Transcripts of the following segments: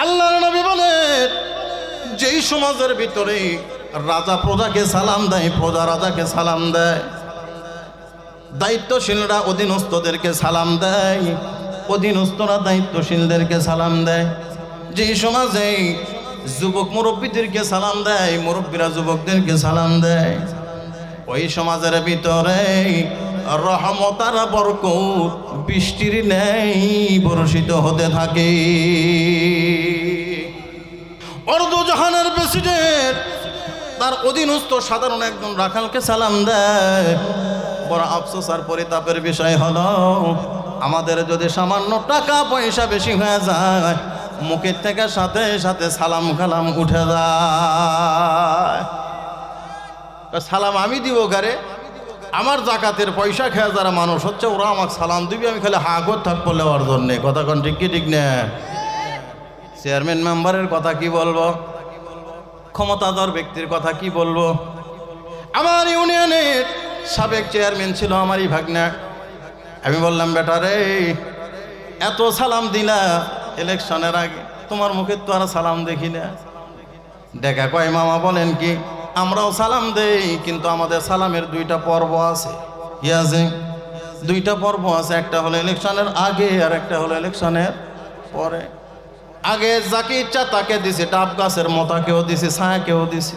আল্লাহর নবী বলেন, যেই সমাজের ভিতরে রাজা প্রজাকে সালাম দেয়, প্রজা রাজাকে সালাম দেয়, দায়িত্বশীলরা অধীনস্থদেরকে সালাম দেয়, অধীনস্থরা দায়িত্বশীলদেরকে সালাম দেয়, যেই সমাজে যুবক মুরব্বীদেরকে সালাম দেয়, মুরব্বীরা যুবকদেরকে সালাম দেয়, ওই সমাজের ভিতরে রহমত আর বরকত বৃষ্টির ন্যায় বর্ষিত হতে থাকে। অর্ধ জাহানের প্রেসিডেন্ট তার অধীনস্থ সাধারণ একজন রাখালকে সালাম দেয়। বড় আফসোস আর পরিতাপের বিষয় হলো, আমাদের যদি সামান্য টাকা পয়সা বেশি হয়ে যায়, মুখের থেকে সাথে সাথে সালাম কালাম উঠে যায়। সালাম আমি দিব গারে, আমার জাকাতের পয়সা খেয়ে যারা মানুষ হচ্ছে ওরা আমাকে সালাম দিবি, আমি খালি হাঁ করে থাকবো লেওয়ার জন্যে। কথা কোন ঠিক কি ঠিক না? চেয়ারম্যান মেম্বারের কথা কি বলবো, ক্ষমতাধর ব্যক্তির কথা কি বলবো? আমার ইউনিয়নের সাবেক চেয়ারম্যান ছিল আমারই ভাগনা। আমি বললাম, বেটা রে, এত সালাম দিলা ইলেকশনের আগে, তোমার মুখে তো আর সালাম দেখি না। দেখা কয়, মামা বলেন কি, আমরাও সালাম দেই, কিন্তু আমাদের সালামের দুইটা পর্ব আছে। কি আছে? দুইটা পর্ব আছে, একটা হলো ইলেকশনের আগে আর একটা হলো ইলেকশনের পরে। আগে যাকে ইচ্ছা তাকে দিছে, ডাব গাছের মতাকেও দিছে, ছায়াকেও দিছে।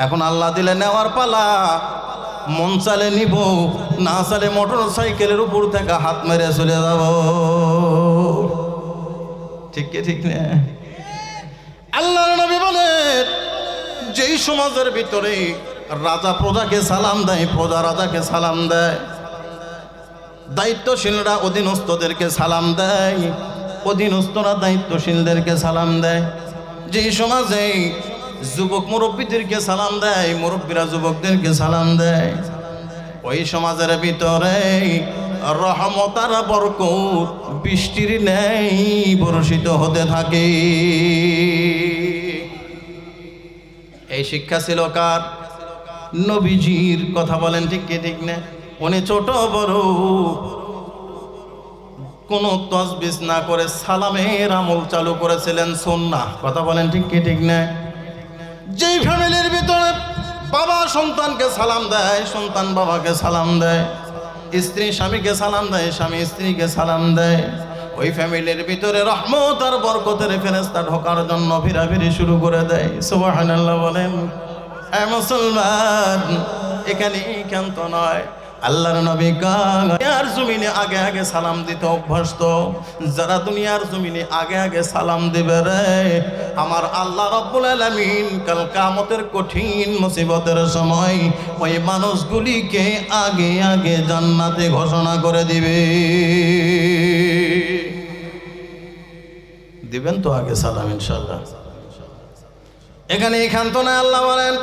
এখন আল্লাহ দিলে নেওয়ার পালা, মন চালে নিব, না চালে মোটর সাইকেলের উপর থেকে হাত মেরে চলে যাব। ঠিক কি ঠিক না? আল্লাহর নবী বলেন, যেই সমাজের ভিতরে রাজা প্রজাকে সালাম দেয়, প্রজা রাজাকে সালাম দেয়, দায়িত্বশীলরা অধীনস্থদেরকে সালাম দেয়, অধীনস্থরা দায়িত্বশীলদেরকে সালাম দেয়, যেই সমাজে যুবক মুরব্বীদেরকে সালাম দেয়, মুরব্বীরা যুবকদেরকে সালাম দেয়, ওই সমাজের ভিতরে রহমত আর বরকত বৃষ্টির ন্যায় বর্ষিত হতে থাকে। এই শিক্ষা ছিল কার? নবীজির। কথা বলেন ঠিক কি ঠিক না? উনি ছোট বড় কোনো তসবিস না করে সালামের আমল চালু করেছিলেন, সুন্নাহ। কথা বলেন ঠিক কি ঠিক না? যেই ফ্যামিলির ভিতরে বাবা সন্তানকে সালাম দেয়, সন্তান বাবাকে সালাম দেয়, স্ত্রী স্বামীকে সালাম দেয়, স্বামী স্ত্রীকে সালাম দেয়, ওই ফ্যামিলির ভিতরে রহমত আর বরকতের ফেরেশতা ঢোকার জন্য ভিড়াভিড়ি শুরু করে দেয়। সুবহানাল্লাহ বলেন। এই মুসলমান, এখানে ক্ষান্ত নয়, আল্লাহর নবী দুনিয়ার জমিনে আগে আগে সালাম দিতে অভ্যস্ত। যারা দুনিয়ার জমিনে আগে আগে সালাম দিবে রে, আমার আল্লাহ রাব্বুল আলামিন কাল কিয়ামতের কঠিন মুসিবতের সময় ওই মানুষগুলিকে আগে আগে জান্নাতে ঘোষণা করে দিবে। দিবেন তো আগে সালাম ইনশাআল্লাহ। এখানে ক্ষান্ত না, আল্লাহ বলেন,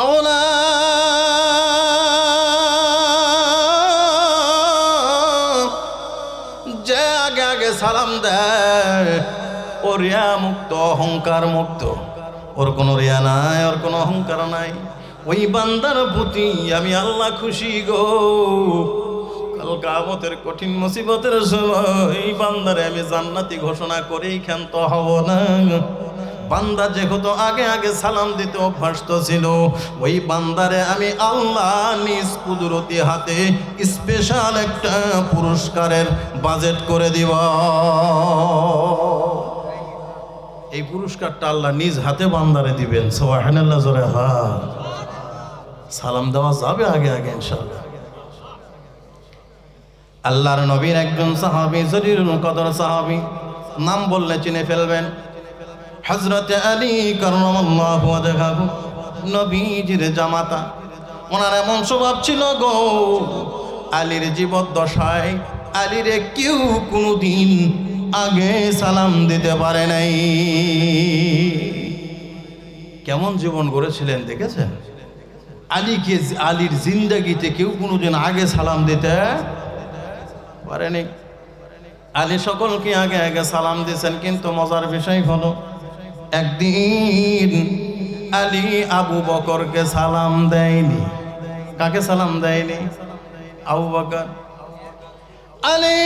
আওলা যে আগে আগে সালাম দেয়, ও রিয়া মুক্ত, অহংকার মুক্ত, ওর কোনো রিয়া নাই, ওর কোনো অহংকার নাই। ওই বান্দার প্রতি আমি আল্লাহ খুশি গো। কাল কিয়ামতের কঠিন মুসিবতের সময় এই বান্দারে আমি জান্নাতি ঘোষণা করেই ক্ষান্ত হব না। বান্দা যেহেতু আগে আগে সালাম দিতে অভ্যস্ত ছিল, ওই বান্দারে আমি আল্লাহ নিজ কুদরতি হাতে স্পেশাল একটা পুরস্কারের বাজেট করে দিব। এই পুরস্কারটা আল্লাহ নিজ হাতে বান্দারে দিবেন। সুবহানাল্লাহ জোরে হ্যাঁ, সালাম দেওয়া যাবে আগে আগে ইনশাআল্লাহ। আল্লাহর নবীর একজন সাহাবী, জলিলুল কদর সাহাবী, নাম বললে চিনে ফেলবেন, হযরত আলী কাররামাল্লাহু ওয়াজহাহু, নবীজির জামাতা। ওনার এমন স্বভাব ছিল গো, আলীর জীবদ্দশায় আলীরে কেউ কোনোদিন আগে সালাম দিতে পারে নাই। কেমন জীবন গড়েছিলেন দেখেছেন? আলীকে, আলীর জিন্দেগিতে কেউ কোনোদিন আগে সালাম দিতে পারেনি। আলী সকলকে আগে আগে সালাম দিয়েছেন, কিন্তু মজার বিষয় হলো একদিন আলী আবু বকরকে সালাম দেয়নি। কাকে সালাম দেয়নি? আবু বকর। আলী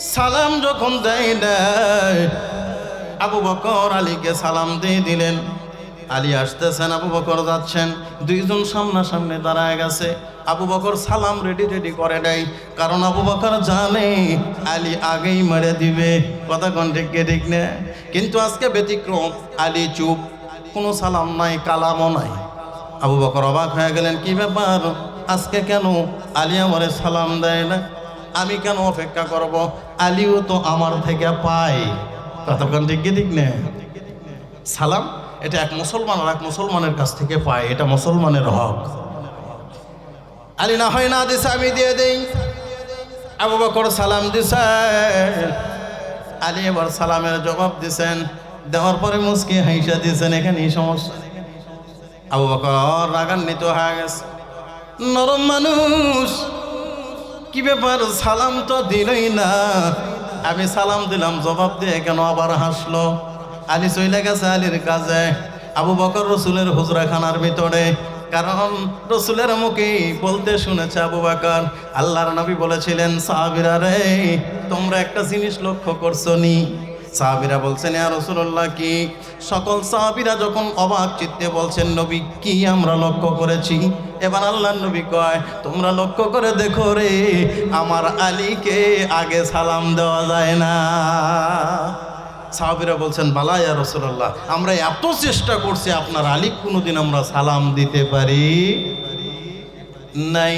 সালাম যখন দেয় দেয়, আবু বকর আলীকে সালাম দিয়ে দিলেন। আলী আসতেছেন, আবু বকর যাচ্ছেন, দুইজন সামনাসামনি দাঁড়ায় গেছে। আবু বকর সালাম রেডি করে দেয়, কারণ আবু বকর জানে আলী আগেই মেরে দিবে। কথা কোন ঠিক না? কিন্তু আজকে ব্যতিক্রম, আলী চুপ, কোনো সালাম নাই, কালামও নাই। আবু বকর অবাক হয়ে গেলেন, কি ব্যাপার, আজকে কেন আলী আমারে সালাম দেয় না? আমি কেন অপেক্ষা করব? আলীও তো আমার থেকে পায়। কতক্ষণ ঠিক না? সালাম এটা এক মুসলমান আর এক মুসলমানের কাছ থেকে পায়, এটা মুসলমানের হক। আলী না হয় না দিছে, আমি দিয়ে দেই। আবু বকর সালাম দিছে, আলী এবার সালামের জবাব দিছেন, দেওয়ার পরে মুস্কি হাইসা দিছেন, এখানেই সমস্যা। আবু বকর রাগান্বিত হয়ে গেছে, নরম মানুষ, কি ব্যাপার, সালাম তো দিলই না, আমি সালাম দিলাম জবাব দিয়ে কেন আবার হাসলো? আলী চলে গেছে আলীর কাজে। আবু বকর রসুলের হুজরাখানার ভিতরে, কারণ রসুলের মুখে বলতে শুনেছে আবু বকর, আল্লাহর নবী বলেছিলেন, সাহাবীরা রে, তোমরা একটা জিনিস লক্ষ্য করছো নি? সাহাবীরা বলছেন, ইয়া রাসূলুল্লাহ কি? সকল সাহাবীরা যখন অবাক চিত্তে বলছেন, নবী কি আমরা লক্ষ্য করেছি? এবার আল্লাহর নবী কয়, তোমরা লক্ষ্য করে দেখো রে, আমার আলীকে আগে সালাম দেওয়া যায় না। সাহাবীরা বলছেন, বালা ইয়া রাসূলুল্লাহ, আমরা এত চেষ্টা করছি আপনার আলী কোনোদিন আমরা সালাম দিতে পারি নাই।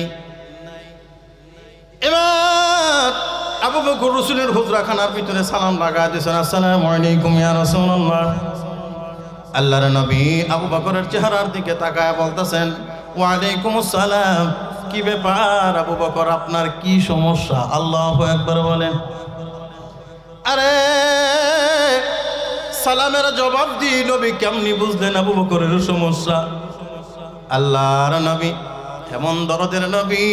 এবার আবু বকর রসুলের হুজরাখানার ভিতরে সালাম লাগা দিয়েছেন, আসসালামু আলাইকুম ইয়া রাসূলুল্লাহ। আল্লাহর নবী আবু বকরের চেহারার দিকে তাকায় বলতেছেন, ওয়া আলাইকুম আসসালাম। কি ব্যাপার আবু বকর, আপনার কি সমস্যা? আল্লাহু আকবার বলেন। আরে সালামের জবাব দি নবী কেমনি বুঝলেন আবু বকরের সমস্যা? আল্লাহর নবী এমন দরদের নবী,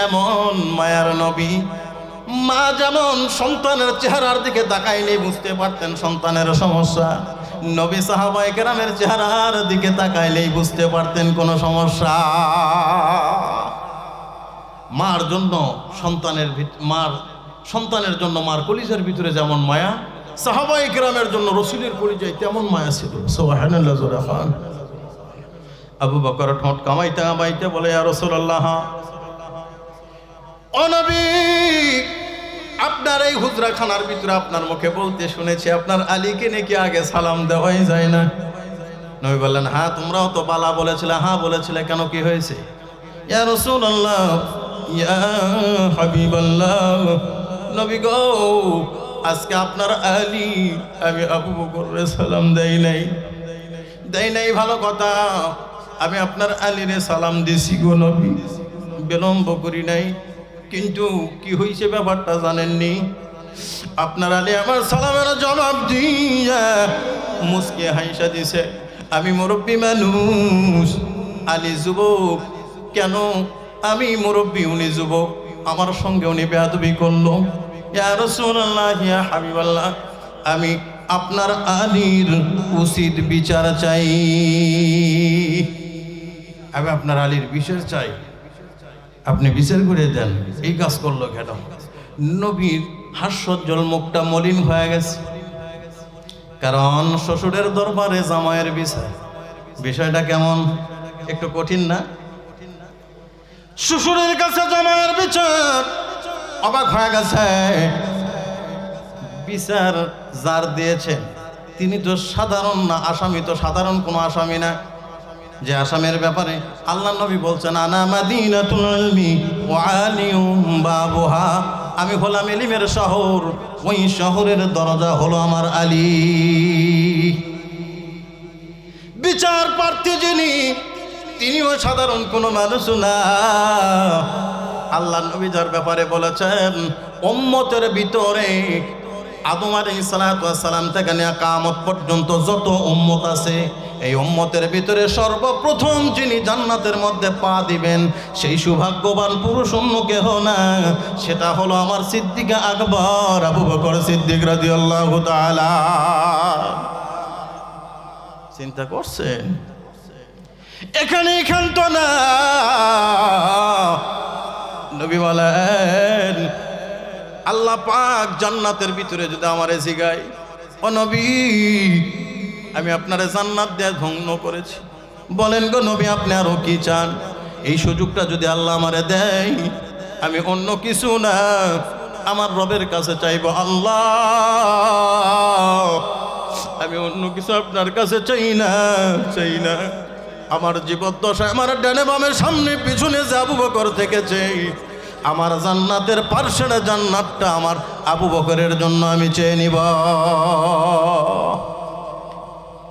এমন মায়ার নবী, মা যেমন সন্তানের চেহারার দিকে তাকাইলেই বুঝতে পারতেন সন্তানের সমস্যা, নবী সাহাবায়ে কেরামের চেহারার দিকে তাকাইলেই বুঝতে পারতেন কোনো সমস্যা। মার জন্য সন্তানের জন্য মার কলিজার ভিতরে যেমন মায়া, সাহাবায়ে কেরামের জন্য রসুলের কলিজায় তেমন মায়া ছিল। সুবহানাল্লাহ জোরে খান। আবু বকর ঠোঁট কামাইতে বলে, ইয়া রাসূলুল্লাহ, ও নবী, আপনার এই হুজরাখানার ভিতরে আপনার মুখে বলতে শুনেছি আপনার আলীকে নাকি আগে সালাম দেওয়াই যায় না। নবী বললেন, হ্যাঁ, তোমরাও তো বালা বলেছিলে। হ্যাঁ বলেছিলে, কেন, কি হয়েছে? ইয়া রাসূলুল্লাহ, ইয়া হাবিবাল্লাহ, নবী গো, আজকে আপনার আলী আমি আবু বকরের সালাম দেই নাই। ভালো কথা, আমি আপনার আলীরে সালাম দিছি গো নবী, বিলম্ব করি নাই, কিন্তু কি হয়েছে ব্যাপারটা জানেননি? আপনার আলী আমার সালামের জবাব দিয়া মুস্কি হাইসা দিছে, আমি মুরব্বী মানুষ, আলী যুবক, কেন আমি মুরব্বী, উনি যুবক, আমার সঙ্গে উনি বেয়াদবি করলো। ইয়া রাসূলুল্লাহ, ইয়া হাবিবাল্লাহ, আমি আপনার আলীর উচিত বিচার চাই, আমি আপনার আলীর বিচার চাই, আপনি বিচার করে দেন, এই কাজ করলো কেন? নবীর হাস্যোজ্জ্বল মুখটা মলিন হয়ে গেছে, কারণ শ্বশুরের দরবারে জামাইয়ের বিচার, বিষয়টা কেমন, একটু কঠিন না? শ্বশুরের কাছে জামাইয়ের বিচার, অবাক হয়ে গেছে। বিচার যার দিয়েছেন তিনি তো সাধারণ না, আসামি তো সাধারণ কোনো আসামি না, যে আসামের ব্যাপারে আল্লাহ নবী বলছেন, আনা মাদিনাতুল ইলমি ওয়া আলিউম বাবুহা, আমি হলাম ইলমের শহর, ওই শহরের দরজা হলো আমার আলী। বিচার প্রার্থী যিনি, তিনিও সাধারণ কোনো মানুষ না। আল্লাহ নবী যার ব্যাপারে বলেছেন, উম্মতের ভিতরে আদম আলাইহিস সালাতু ওয়াস সালাম থেকে নিয়ে কিয়ামত পর্যন্ত যত উম্মত আছে, এই উম্মতের ভিতরে সর্বপ্রথম যিনি জান্নাতের মধ্যে পা দিবেন, সেই সৌভাগ্যবান পুরুষ অন্য কেহ না, সেটা হলো আমার সিদ্দিক আকবর আবু বকর সিদ্দিক রাদিয়াল্লাহু তাআলা। চিন্তা করছেন? এখানে ক্ষান্ত না, নবী বলেন, আল্লাহ পাক জান্নাতের ভিতরে যদি আমারে জিগায়, ও নবী আমি আপনারে জান্নাত দিয়ে ধন্য করেছি, বলেন গো নবী আপনি আরো কি চান? এই সুযোগটা যদি আল্লাহ আমারে দেয়, আমি অন্য কিছু না আমার রবের কাছে চাইব, আল্লাহ আমি অন্য কিছু আপনার কাছে চাই না। আমার জীবদ্দশায় আমার ডানে বামের সামনে পিছনে যে আবু বকর থেকেছে, আমার জান্নাতের পার্শ্বের জান্নাতটা আমার আবু বকরের জন্য আমি চেয়ে নিব।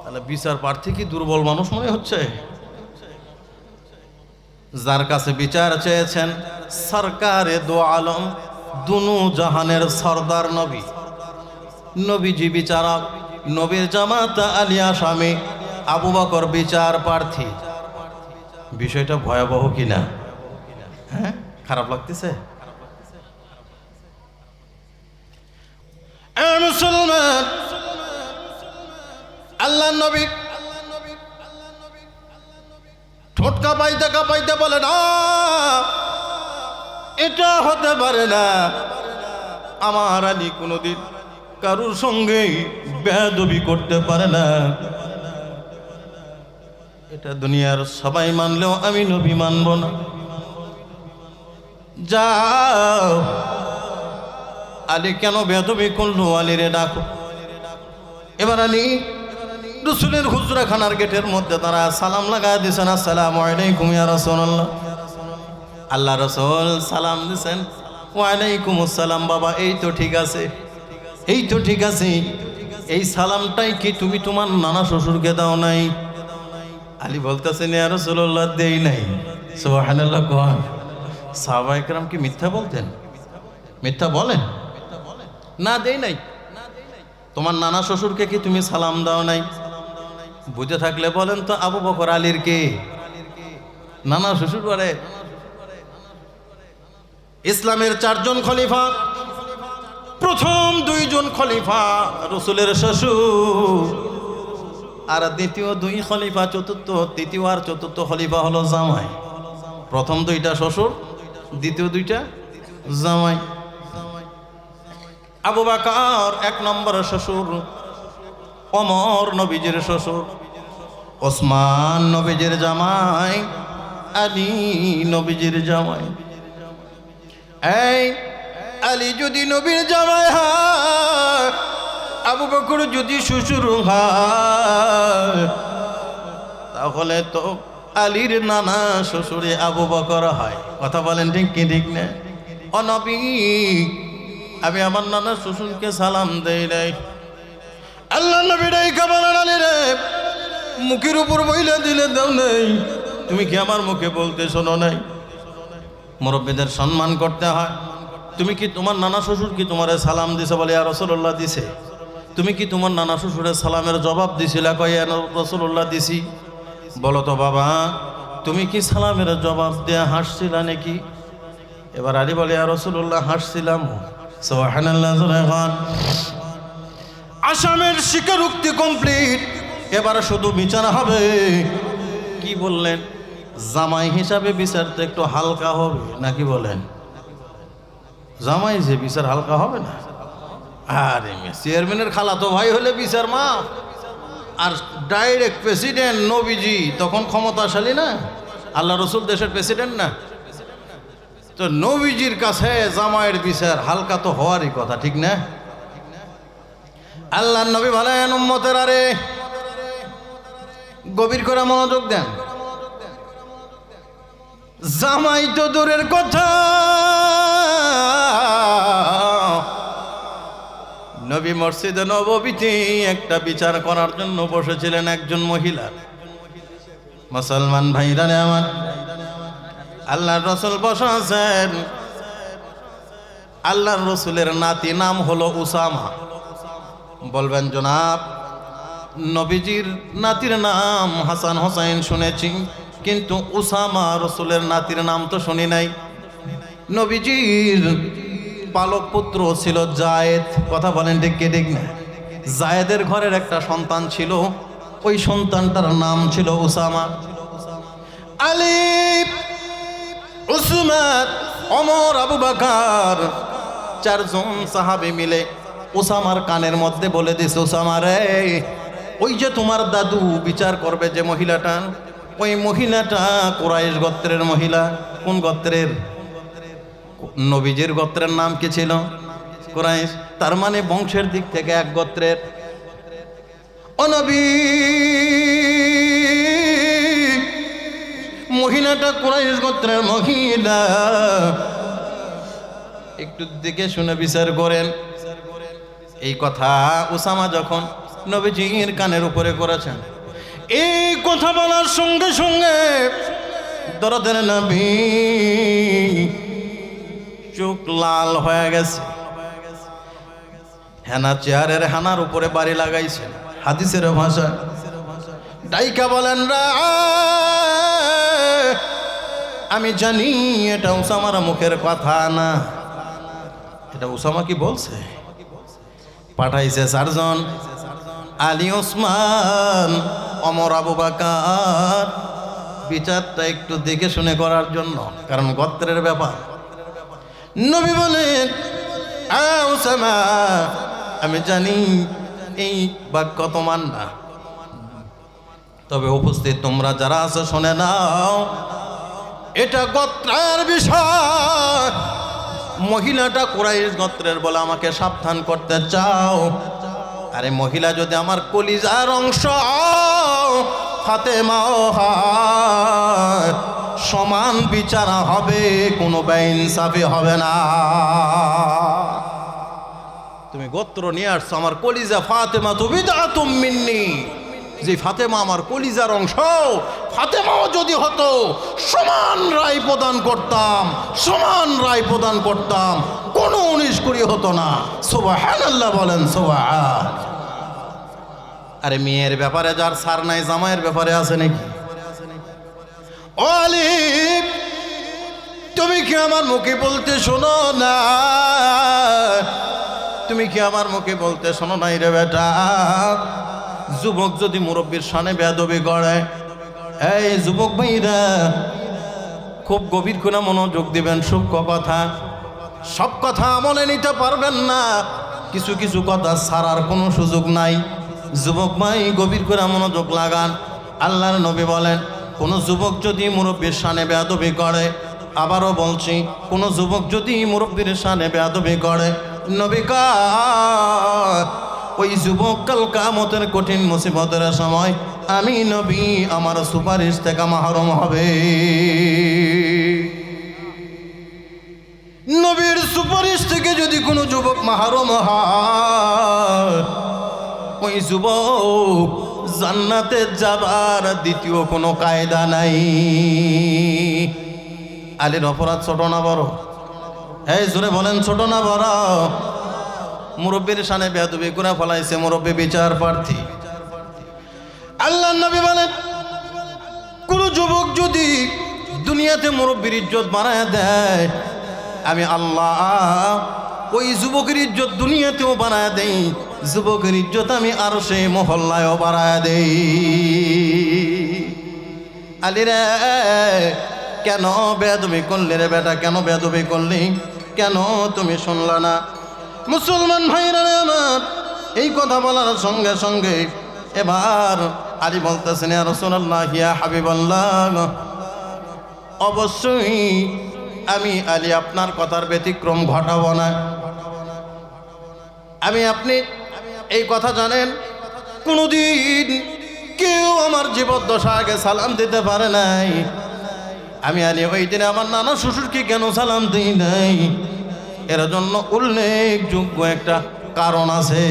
তাহলে বিচার প্রার্থী কি দুর্বল মানুষ মনে হচ্ছে? যার কাছে বিচার চেয়েছেন সরকারে দো আলম, দুনু জাহানের সর্দার নবী, নবীজি বিচারক, নবীর জামাত আলী আসামি, আবু বকর বিচার প্রার্থী। বিষয়টা ভয়াবহ কিনা? হ্যাঁ, খারাপ লাগতেছে? মুসলমান, আল্লাহ নবী ঠোঁট কাঁপাইতে কাঁপাইতে বলে, না এটা হতে পারে না, আমার আলী কোনোদিন কারুর সঙ্গে বেয়াদবি করতে পারে না। এটা দুনিয়ার সবাই মানলেও আমি নবী মানব না। যাও, আলী কেন বেয়াদবি করলো, আলীরে ডাকো। এবার আলী রসুলের হুজরাখানার গেটের মধ্যে তারা সালাম লাগায় দিয়েছেন, আসসালামু আলাইকুম ইয়া রাসূলুল্লাহ। আল্লাহ রসুল সালাম দিয়েছেন, ওয়ালাইকুম আসসালাম বাবা, এই তো ঠিক আছে, এই তো ঠিক আছে। এই সালামটাই কি তুমি তোমার নানা শ্বশুরকে দাও নাই? আলী বলতেছেন, ইয়া রাসূলুল্লাহ দেই নাই। সুবহানাল্লাহ। কোন সাহাবায়ে কেরাম কি মিথ্যা বলতেন? মিথ্যা বলেন না, দেই নাই। তোমার নানা শ্বশুরকে কি তুমি সালাম দাও নাই? বুঝে থাকলে বলেন তো, আবু বকর আলীর কে নানা শ্বশুর করে? ইসলামের 4 জন খলিফা, প্রথম 2 জন খলিফা রসুলের শ্বশুর, আর দ্বিতীয় 2 খলিফা, তৃতীয় আর চতুর্থ খলিফা হলো জামাই। প্রথম 2টা শ্বশুর, দ্বিতীয় 2টা জামাই। আবু বকর 1 নম্বর শ্বশুর, ওমর নবীজির শ্বশুর, ওসমান নবীজির জামাই, আলী নবীজির জামাই। এই আলী যদি নবীর জামাই হয়, আবু বকর যদি শ্বশুর হয়, তাহলে তো আলীর নানা শ্বশুরে আবু বকর হয়। কথা বলেন ঠিক কি ঠিক না? ও নবী, আমি আমার নানা শ্বশুরকে সালাম দেই নাই। আল্লাহ নবী ডাইকা বলেন, আলী রে, মুখের উপর বইলে দিলে দাও নাই, তুমি কি আমার মুখে বলতে শোনো নাই? মুরব্বীদের সম্মান করতে হয়। তুমি কি তোমার নানা শ্বশুর কি তোমারে সালাম দিছে? বলে ইয়া রাসূলুল্লাহ দিছে। তুমি কি তোমার নানা শ্বশুরের সালামের জবাব দিছিলা? কয় ইয়া রাসূলুল্লাহ দিছি। বলো তো বাবা, তুমি কি সালামের জবাব দিয়ে হাসছিলা নাকি? এবার আলী বলে ইয়া রাসূলুল্লাহ হাসছিলাম। সুবহানাল্লাহ। আসামের স্বীকারোক্তি কমপ্লিট, এবার শুধু বিচার হবে। কি বললেন? জামাই হিসাবে বিচার তো একটু হালকা হবে নাকি বলেন? জামাই যে বিচার হালকা হবে না? আরে চেয়ারম্যানের খালাতো ভাই হলে বিচার মাফ, আর ডাইরেক্ট প্রেসিডেন্ট নবীজি তখন ক্ষমতাশালী না, আল্লাহ রসুল দেশের প্রেসিডেন্ট না, তো নবীজির কাছে জামাইয়ের বিচার হালকা তো হওয়ারই কথা, ঠিক না? আল্লাহ নবী বলেন, উম্মতের আরে গভীর করে মনোযোগ দেন। জামাই তো দূরের কথা, নবী মসজিদে নববীতে একটা বিচার করার জন্য বসেছিলেন একজন মহিলা। মুসলমান ভাইরা আমার, আল্লাহর রসুল বসা আছেন। আল্লাহর রসুলের নাতি নাম হলো উসামা। বলবেন জনাব, নবীজির নাতির নাম হাসান হোসাইন শুনেছি, কিন্তু উসামা রসুলের নাতির নাম তো শুনি নাই। নবীজির পালক পুত্র ছিল জায়েদ। কথা বলেন ঠিক কে ঠিক না? জায়েদের ঘরের একটা সন্তান ছিল, ওই সন্তানটার নাম ছিল উসামা। আলী, উসমান, ওমর, আবু বকর চারজন সাহাবী মিলে ওসামার কানের মধ্যে বলে দিস, ওসামা রে, ওই যে তোমার দাদু বিচার করবে যে মহিলাটা, ওই মহিলাটা কুরাইশ গোত্রের মহিলা। কোন গোত্রের? নবীজির গোত্রের নাম কি ছিল? কুরাইশ। তার মানে বংশের দিক থেকে এক গোত্রের। ও নবী, মহিলাটা কুরাইশ গোত্রের মহিলা, একটু দেখে শুনে বিচার করেন। এই কথা উসামা যখন নবীজির কানের উপরে করেছেন, এই কথা বলার সঙ্গে সঙ্গে দরদের নবী চোখ লাল হয়ে গেছে। হেনা চেয়ারের হেনার উপরে বাড়ি লাগাইছেন। হাদিসের ভাষা ডাইকা বলেন, রা আমি জানি এটা উসামার মুখের কথা না। এটা উসামা কি বলছে? পাঠাইছে চারজন, আলী, ওসমান, ওমর, আবু বকর, বিচারটা একটু দেখে শুনে করার জন্য, কারণ গোত্রের ব্যাপার। নবী বলেন, উসামা, আমি জানি এই বাক্য তোমার না, তবে উপস্থিত তোমরা যারা আছো শুনে নাও, এটা গোত্রের বিষয়। মহিলাটা কুরাইশ গোত্রের বলে আমাকে সাবধান করতে চাও? আরে মহিলা যদি আমার কলিজার অংশ, ফাতেমাও হয়, সমান বিচার হবে, কোনো বেইনসাফি হবে না। তুমি গোত্র নিয়ে আসছো, আমার কলিজা ফাতেমা তো বিদআতুম মিন্নি, যে ফাতেমা আমার কলিজার অংশ, ফাতেমাও যদি হতো সমান রায় প্রদান করতাম, সমান রায় প্রদান করতাম, কোনো 19-20 হতো না। সুবহানাল্লাহ বলেন, সুবহান। আরে মেয়ের ব্যাপারে যার সার নাই, জামাইয়ের ব্যাপারে আছে নাকি? ও আলী, তুমি কি আমার মুখে বলতে শোনো না? তুমি কি আমার মুখে বলতে শোনো নাই রে বেটা? যুবক যদি মুরব্বীর সামনে বেয়াদবি করে, এই যুবক ভাইরা খুব গভীর করে মনোযোগ দিবেন, সূক্ষ্ম কথা, সব কথা আমলে নিতে পারবেন না, কিছু কিছু কথা ছাড়ার কোনো সুযোগ নাই। যুবক ভাই গভীর করে মনোযোগ লাগান। আল্লাহর নবী বলেন, কোনো যুবক যদি মুরব্বীর সামনে বেয়াদবি করে, আবারও বলছি, কোনো যুবক যদি মুরব্বীর সামনে বেয়াদবি করে, নবী কয় ওই যুবক কাল কিয়ামতের কঠিন মুসিবতের সময় আমি নবী আমার সুপারিশ থেকে মাহরুম হবে। নবীর সুপারিশ থেকে যদি কোনো যুবক মাহরুম হয়, ওই যুবক জান্নাতে যাবার দ্বিতীয় কোনো কায়দা নাই। আলীর অপরাধ ছোট না বড়? এই জোরে বলেন, ছোট না বড়? মুরব্বীর সামনে বেয়াদবি করে ফলাইছে, মুরব্বী বিচার প্রার্থী। আল্লাহর নবী বলেন, কোন যুবক যদি দুনিয়াতে মুরব্বীর ইজ্জত বাড়ায় দেয়, আমি আল্লাহ ওই যুবকের ইজ্জত দুনিয়াতেও বাড়ায় দেই, যুবকের ইজ্জত আমি আরশে মহল্লায়ও বাড়ায় দেই। আলী রে, কেন বেয়াদবি করলি রে বেটা? কেন বেয়াদবি করলি? কেন তুমি শুনলা না? মুসলমান ভাইরা আমার, এই কথা বলার সঙ্গে সঙ্গে এবার আলী বলতেছেন, ইয়া রাসূলুল্লাহ, ইয়া হাবিবাল্লাহ, অবশ্যই আমি আলী আপনার কথার ব্যতিক্রম ঘটাবো না। আপনি এই কথা জানেন, কোনোদিন কেউ আমার জীবদ্দশা আগে সালাম দিতে পারে নাই। আমি আলী ওই দিনে আমার নানা শ্বশুরকে কেন সালাম দিই নাই, এর জন্য উল্লেখযোগ্য একটা কারণ আছে।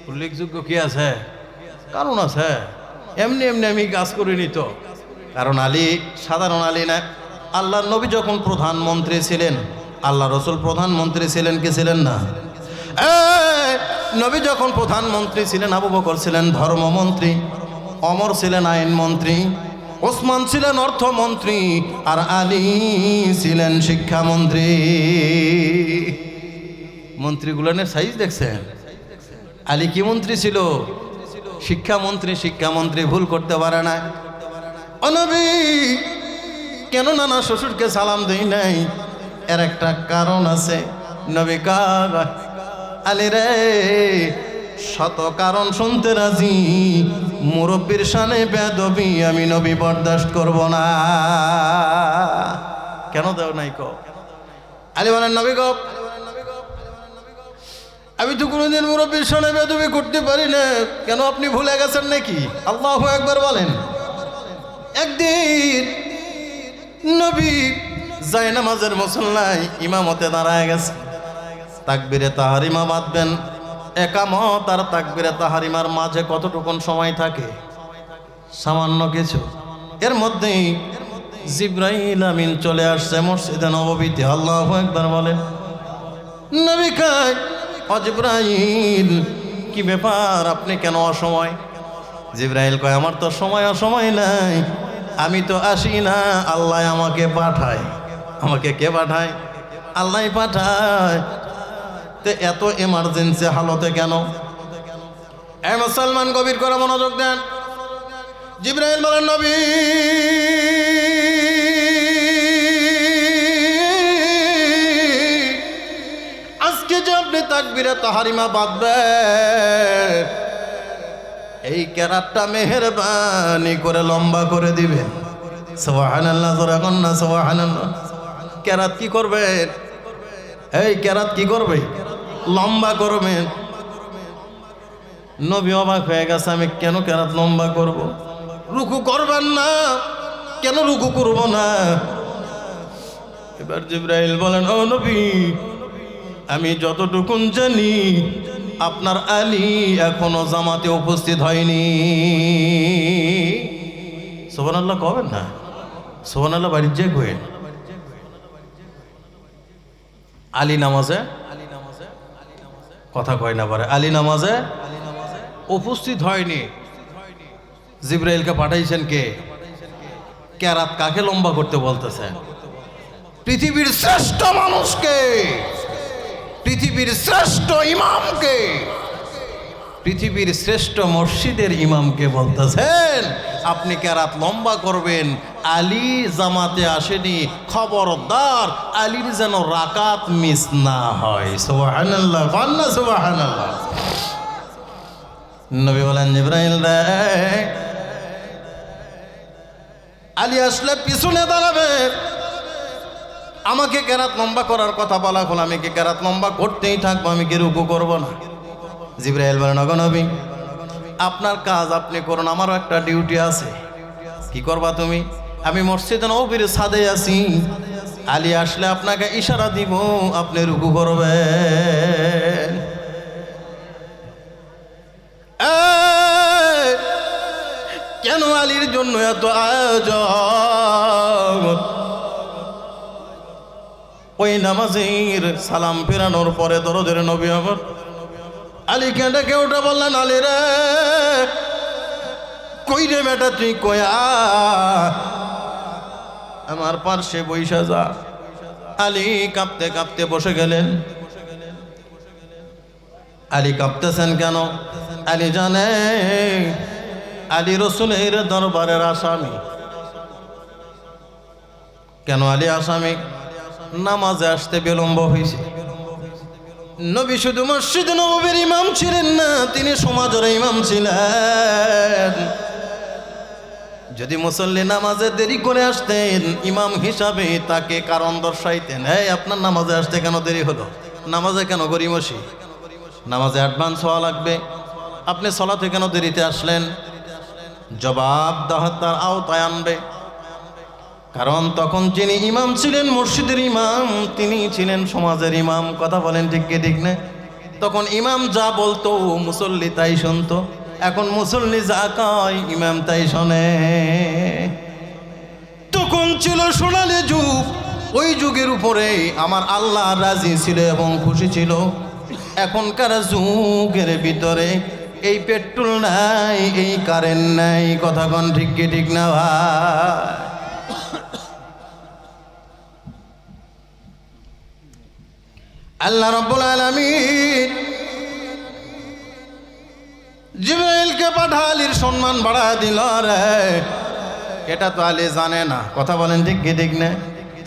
উল্লেখযোগ্য কি আছে? কারণ আছে। এমনি এমনি আমি কাজ করিনি তো। কারণ আলী সাধারণ আলী না। আল্লাহর নবী যখন প্রধানমন্ত্রী ছিলেন, আল্লাহ রসুল প্রধানমন্ত্রী ছিলেন কি ছিলেন না? নবী যখন প্রধানমন্ত্রী ছিলেন, আবু বকর ছিলেন ধর্মমন্ত্রী, ওমর ছিলেন আইনমন্ত্রী, ওসমান ছিলেন অর্থমন্ত্রী, আর আলী ছিলেন শিক্ষামন্ত্রী। মন্ত্রীগুলোনের সাইজ দেখছেন? আলী কি মন্ত্রী ছিল? শিক্ষামন্ত্রী। শিক্ষামন্ত্রী ভুল করতে পারে না। ও নবী, কেন নানা শ্বশুরকে সালাম দেই নাই? এর একটা কারণ আছে। নবী কয় আলী রে শত কারণ শুনতে রাজি, মুরব্বীর শানে বেয়াদবি আমি নবী বরদাস্ত করব না। কেন দেও নাই কও? আলী বলেন নবী গো আমি তো কোনোদিন মুরব্বীর শানে বেয়াদবি করতে পারি না। কেন আপনি ভুলে গেছেন নাকি? আল্লাহু আকবার বলেন। একদিন নবী জায়নামাজের মুসল্লায় ইমামতে দাঁড়ায় গেছে, তাকবীরে তাহারিমা বাঁধবেন। একামত আর তাকবীরে তাহারিমার মাঝে কতটুকুন সময় থাকে? সামান্য কিছু। এর মধ্যেই জিবরাইল আমিন চলে আসছে মসজিদে নববীতে। আল্লাহু আকবার বলেন। নবী কয় ও জিবরাইল কি ব্যাপার, আপনি কেন অসময়? জিবরাইল কয় আমার তো সময় অসময় নাই, আমি তো আসি না, আল্লাহ আমাকে পাঠায়। আমাকে কে পাঠায়? আল্লাহ পাঠায়। তো এত এমার্জেন্সি হালতে কেন? এ মুসলমান গভীর করে মনোযোগ দেন। জিবরাইল বলেন নবী আজকে যে আপনি তাকবীরে তাহারিমা বাঁধবেন, এই কেরাতটা মেহেরবানি করে লম্বা করে দিবেন। সুবহানাল্লাহ, জোরে কোন না সুবহানাল্লাহ। কেরাত কি করবেন? এই কেরাত কি করবে? লম্বা করবেন। নবী অবাক হয়ে গেছে, আমি কেন কেরাত লম্বা করব? রুকু করবেন না? কেন রুকু করব না? এবার জিবরাইল বলেন ও নবী আমি যতটুকুন জানি আপনার আলী এখনো জামাতে উপস্থিত হয়নি। সুবহানাল্লাহ কবেন না? সুবহানাল্লাহ বাড়ির যে কইন। আলী নামাজে কথা কয় না পারে, আলী নামাজে উপস্থিত হয়নি। জিবরাইলকে পাঠাইছেন কে? কেরাত কাকে লম্বা করতে বলতেছেন? পৃথিবীর শ্রেষ্ঠ মানুষকে, পৃথিবীর শ্রেষ্ঠ ইমামকে, পৃথিবীর শ্রেষ্ঠ মসজিদের ইমামকে বলতেছেন আপনি কেরাত লম্বা করবেন। আলী জামাতে আসেনি, খবরদার আলীর যেন রাকাত মিস না হয়। সুবহানাল্লাহ, ফান্না সুবহানাল্লাহ। নবী বলেন জিবরাইল রে আলী আসলে পিছনে দাঁড়াবে। আমাকে কেরাত লম্বা করার কথা বলা হল, আমি কি কেরাত লম্বা করতেই থাকবো, আমি কি রুকু করব না? জিবরাইল বলেন ওগো নবী আপনার কাজ আপনি করুন, আমারও একটা ডিউটি আছে। কি করবা তুমি? আমি মসজিদে নববীর ছাদে আছি, আলী আসলে আপনাকে ইশারা দিব, আপনি রুকু করবেন। কেন আলীর জন্য এত আয়োজন? ওই নামাজের সালাম ফেরানোর পরে দরদের নবী আমার আলী কেঁদে কেউটা বললেন আলী রে কই রে বেটা তুই কয়া আমার পার্শ্বে বইসা যা। আলী কাঁপতে কাঁপতে বসে গেলেন। আলী কাঁপতেছেন কেন? আলী জানে আলী রসুলের দরবারের আসামি। কেন আলী আসামি? নামাজে আসতে বিলম্ব হয়েছে। নবী শুধু মসজিদ নববীর ইমাম ছিলেন না, তিনি সমাজের ইমাম ছিলেন। যদি মুসল্লি নামাজে দেরি করে আসতেন ইমাম হিসাবে তাকে কারণ দর্শাইতেন, এই আপনার নামাজে আসতে কেন দেরি হলো, নামাজে কেন গড়িমসি, নামাজে অ্যাডভান্স হওয়া লাগবে, আপনি সলাতে কেন দেরিতে আসলেন? জবাব তার আওতায় আনবে। কারণ তখন যিনি ইমাম ছিলেন মসজিদের ইমাম, তিনি ছিলেন সমাজের ইমাম। কথা বলেন ঠিক কি ঠিক না? তখন ইমাম যা বলতো মুসল্লি তাই শুনতো। এখন মুসল্লি যা কয় ইমাম তাই শোনে। তখন ছিল সোনালী যুগ, ওই যুগের উপরে আমার আল্লাহ রাজি ছিল এবং খুশি ছিল। এখনকার যুগের ভিতরে এই পেট্রোল নাই, এই কারেন্ট নাই। কথা কোন ঠিক কি ঠিক না ভাই? আল্লাহ রাব্বুল আলামিন জিবরাইলকে পাঠা আলীর সম্মান বাড়া দিল রে। এটা তো আলী জানে না। কথা বলেন ঠিক কি ঠিক না?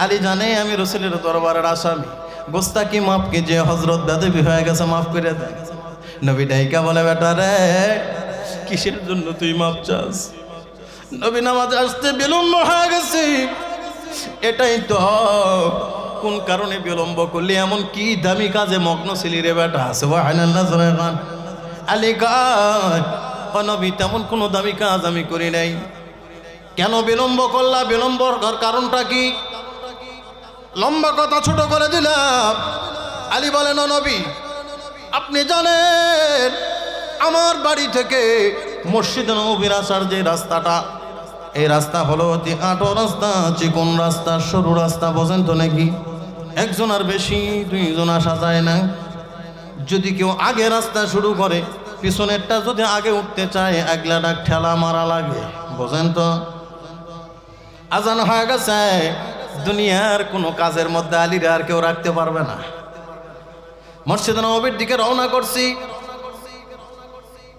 আলী জানে আমি রসুলের দরবারের আসামি, গোস্তাকি মাফ কি যে হজরত বেদবি হয়ে গেছে, মাফ করে দেন। নবী ডাইকা বলে, বেটা রে কিসের জন্য তুই মাফ চাস? নবী নামাজে আসতে বিলম্ব হয়ে গেছে, এটাই তো। কোন কারণে বিলম্ব করলি? এমন কি দামি কাজে মগ্ন ছিলি রে বেটা? সুবহানাল্লাহ। আলী কয়, ও নবী তেমন কোনো দামি কাজ আমি করি নাই। কেন বিলম্ব করলা? বিলম্ব করার কারণটা কি? লম্বা কথা ছোট করে দিলাম। আলী বলেন, ও নবী আপনি জানেন আমার বাড়ি থেকে মসজিদে নববীর আসার যে রাস্তাটা, এই রাস্তা হলো অতি আঁটো রাস্তা, চিকন রাস্তা, সরু রাস্তা, বোঝেন তো নাকি? একজন আর বেশি দুইজন আসা যায় না। যদি কেউ আগে রাস্তা শুরু করে, পিছনেরটা যদি আগে উঠতে চায়, আগলা ডাক ঠেলা মারা লাগে, বোঝেন তো? আজান হয়ে গেছে, দুনিয়ার কোনো কাজের মধ্যে আলীরা আর কেউ রাখতে পারবে না। মসজিদে নববীর দিকে রওনা করছি,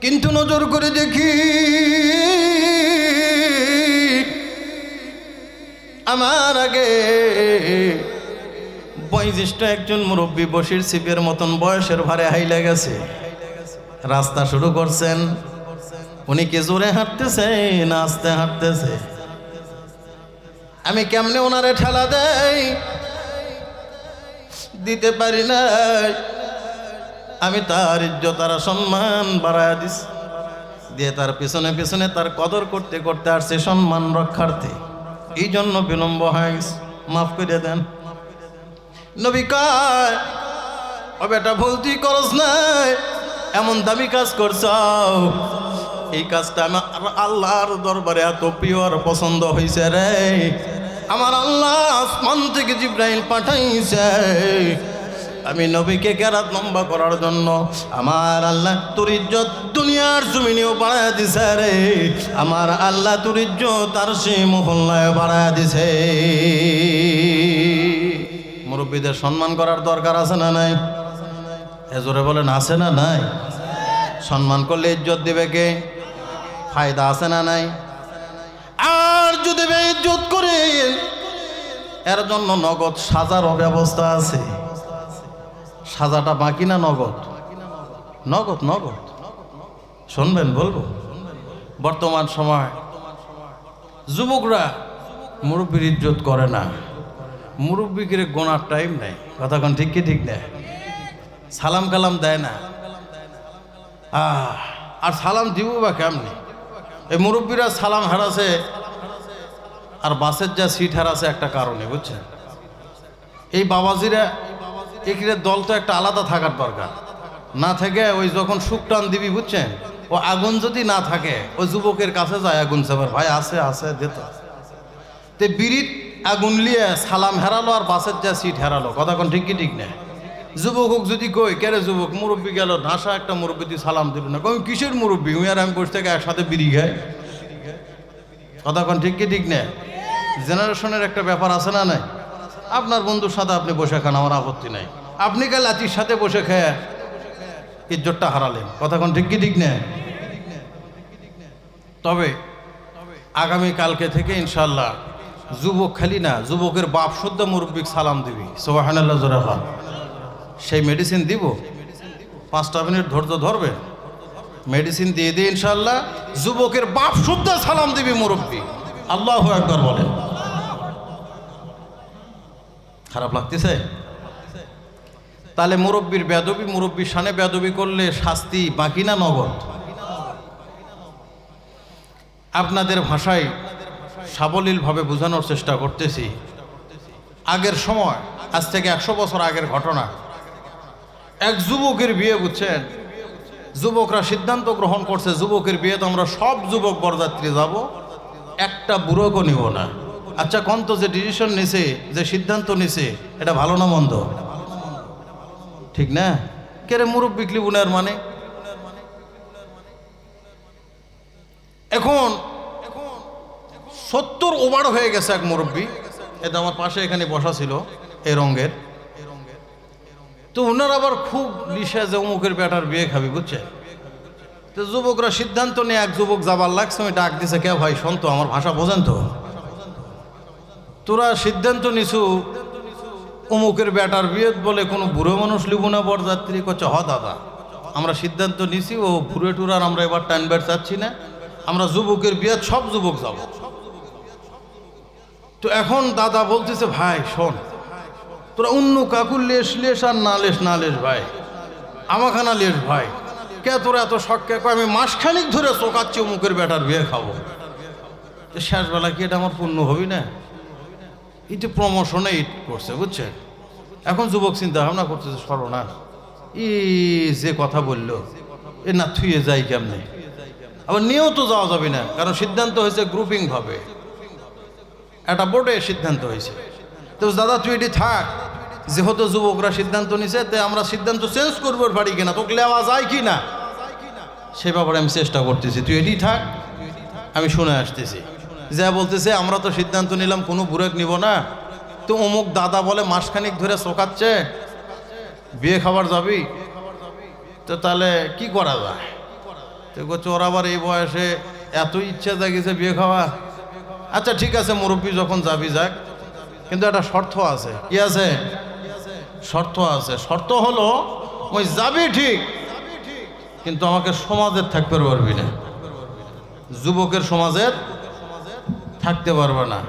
কিন্তু নজর করে দেখি আমার আগে বয়োজ্যেষ্ঠ একজন মুরব্বী বসির সিপের মতন বয়সের ভারে হাইলে গেছে। রাস্তা শুরু করছেন, উনি কি জোরে হাঁটতেছে না আস্তে হাঁটতেছে? আমি কেমনে ওনারে ঠেলা দেই, দিতে পারি না। আমি তার ইজ্জত আর সম্মান বাড়ায় দিছি, দিয়ে তার পিছনে পিছনে তার কদর করতে করতে আসছে সম্মান রক্ষার্থে। এই জন্য বিলম্ব হয়ে গেছে, মাফ করে দেন। নবী কয়, ও বেটা ভুল তুই করস নাই, এমন দামি কাজ করছ, এই কাজটা আমার আল্লাহর দরবারে এত প্রিয় আর পছন্দ হয়েছে রে। আমার আল্লাহ আসমান থেকে জিব্রাইল পাঠাইছে আমি নবীকে কেরাত লম্বা করার জন্য। আমার আল্লাহ তোর ইজ্জত দুনিয়ার জমিনেও বাড়ায় দিছে রে। আমার আল্লাহ তোর ইজ্জত তার সে মহল্লায় বাড়ায় দিছে। মুরব্বীদের সম্মান করার দরকার আছে না নাই? এজোরে বলেন আছে না নাই? সম্মান করলে ইজ্জত দিবে কে? ফায়দা আছে না নাই? আর যদি বেইজ্জত করে, এর জন্য নগদ সাজারও ব্যবস্থা আছে। সাজাটা বাকি না নগদ? নগদ নগদ। শুনবেন বলবো, বর্তমান সময় যুবকরা মুরব্বীর ইজ্জত করে না, মুরব্বীকে গোনার টাইম নেই। কথা কোন ঠিক কি ঠিক নেই? সালাম কালাম দেয় না। আর সালাম দিব বা কেমনি? এই মুরব্বীরা সালাম হারাছে আর বাসের যা সিট হারাছে একটা কারণে, বুঝছেন? এই বাবাজিরা এখানে দল তো একটা আলাদা থাকার দরকার, না থেকে ওই যখন সুখ টান দিবি, বুঝছেন, ও আগুন যদি না থাকে ওই যুবকের কাছে যায় আগুন চাবার, ভাই আছে আছে দিত। তে বিড়িত আগুন লিয়ে সালাম হারালো আর বাসের যা সিট হারালো। কথা কোন ঠিক কি ঠিক না? যুবক হোক যদি কই, কেরে যুবক মুরব্বী গেল ঢাসা একটা মুরব্বী তুই সালাম দিল না, কই কিসের মুরব্বী? উই আর আমি বসে থেকে একসাথে বিড়ি খাই। কথা কোন ঠিক কি ঠিক না? জেনারেশনের একটা ব্যাপার আছে না নাই? আপনার বন্ধুর সাথে আপনি বসে খান, আমার আপত্তি নাই। আপনি কাল লাচির সাথে বসে খেয়ে ইজ্জতটা হারালেন। কথা কোন ঠিক কি ঠিক না? তবে আগামী কালকে থেকে ইনশাল্লাহ যুবক খালি না, যুবকের বাপ শুদ্ধ মুরব্বিক সালাম দিবি। সুবহানাল্লাহ জোরে বল। সেই মেডিসিন দিব, 5টা মিনিট ধৈর্য ধরবে, মেডিসিন দিয়ে দিয়ে ইনশাল্লাহ যুবকের বাপ শুদ্ধ সালাম দিবি মুরব্বী। আল্লাহু আকবার বলেন। খারাপ লাগতেছে? তাহলে মুরব্বীর বেদবি, মুরব্বীর শানে বেদবি করলে শাস্তি বাকি না নগদ? আপনাদের ভাষায় সাবলীলভাবে বোঝানোর চেষ্টা করতেছি। আগের সময়, আজ থেকে 100 বছর আগের ঘটনা। এক যুবকের বিয়ে, বুঝছেন, যুবকরা সিদ্ধান্ত গ্রহণ করছে যুবকের বিয়েতে আমরা সব যুবক বরযাত্রী যাব, একটা বুড়োকে নিব না। আচ্ছা কোন তো যে ডিসিশন নিছে, যে সিদ্ধান্ত নিছে, এটা ভালো না মন্দ? ঠিক না? কেরে মুরব্বি লিবুনের মানে? এখন 70 ওভার হয়ে গেছে এক মুরব্বী, এটা আমার পাশে এখানে বসা ছিল, এই রঙের। তো ওনার আবার খুব লিশা যে অমুকের বেটার বিয়ে খাবি, বুঝছে? তো যুবকরা সিদ্ধান্ত নিয়ে এক যুবক যাবার লাগছে, ওই ডাক দিছে, কে ভাই শোন তো, আমার ভাষা বোঝেন তো? তোরা সিদ্ধান্ত নিছু অমুকের বেটার বিয়ে বলে কোনো বুড়ো মানুষ লিব না বরযাত্রী, করছে হ দাদা আমরা সিদ্ধান্ত নিছি ও বুড়ে টুরার আমরা এবার টানবার চাচ্ছি না, আমরা যুবকের বিয়ে সব যুবক যাব। তো এখন দাদা বলতেছে ভাই শোন, তোরা অন্য কাকুর লেস লেস আর না লেস না লেস ভাই, আমাখানা লেস ভাই, কে তোরা এত শখ কে? আমি মাসখানিক ধরে চোকাচ্ছি অমুকের বেটার বিয়ে খাবো, শেষবেলা কি এটা আমার পূর্ণ হবি না? এটি প্রমোশনে ইট করছে বুঝছেন। এখন যুবক চিন্তা ভাবনা করতেছে সর্বনাশ, ই যে কথা বললো এ না থুয়ে যাই কেমনে, আবার নিয়েও তো যাওয়া যাবে না, কারণ সিদ্ধান্ত হয়েছে গ্রুপিং ভাবে, একটা বোর্ডে সিদ্ধান্ত হয়েছে। তো দাদা তুই এটি থাক, যেহেতু যুবকরা সিদ্ধান্ত নিছে তে আমরা সিদ্ধান্ত চেঞ্জ করবো বাড়ি কিনা, তোকে নেওয়া যায় কি না সে ব্যাপারে আমি চেষ্টা করতেছি, তুই এটি থাক আমি শুনে আসতেছি। যা বলতেছে আমরা তো সিদ্ধান্ত নিলাম কোনো বুড়েক নিব না, তো অমুক দাদা বলে মাসখানিক ধরে চোকাচ্ছে বিয়ে খাবার যাবি, তো তাহলে কি করা যায়? তো ওর আবার এই বয়সে এত ইচ্ছা জাগিয়েছে বিয়ে খাওয়া। আচ্ছা ঠিক আছে মুরব্বী যখন যাবি যাক, কিন্তু একটা শর্ত আছে। কি আছে? শর্ত আছে। শর্ত হলো ওই যাবি ঠিক, কিন্তু আমাকে সমাজের থাকতে পারবি না, যুবকের সমাজের থাকতে পারবে না।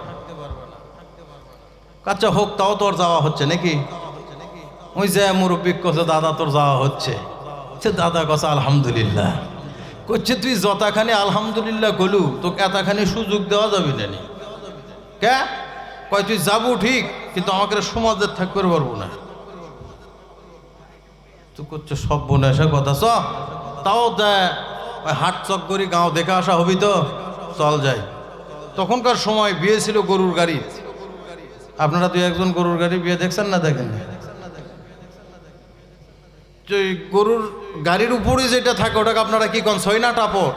আচ্ছা হোক, তাও তোর যাওয়া হচ্ছে নাকি? ওই যে মুরব্বী কছে দাদা তোর যাওয়া হচ্ছে, সে দাদা কছে আলহামদুলিল্লাহ। করছে তুই যতখানি আলহামদুলিল্লাহ গলু তোকে এতখানি সুযোগ দেওয়া যাবে না। কে কয় তুই যাবো ঠিক, কিন্তু আমাকে সমাজের থাকতে পারবো না। তুই করছো সব বোন এসে কথা চ, তাও দেয় হাট চক করি গাঁও দেখে আসা হবি তো চল যাই। তখনকার সময় বিয়ে ছিল গরুর গাড়ি। আপনারা দুই একজন গরুর গাড়ি বিয়ে দেখছেন না? দেখেন গরুর গাড়ির উপরে যেটা থাকে ওটাকে আপনারা কি কন সই না টাপর?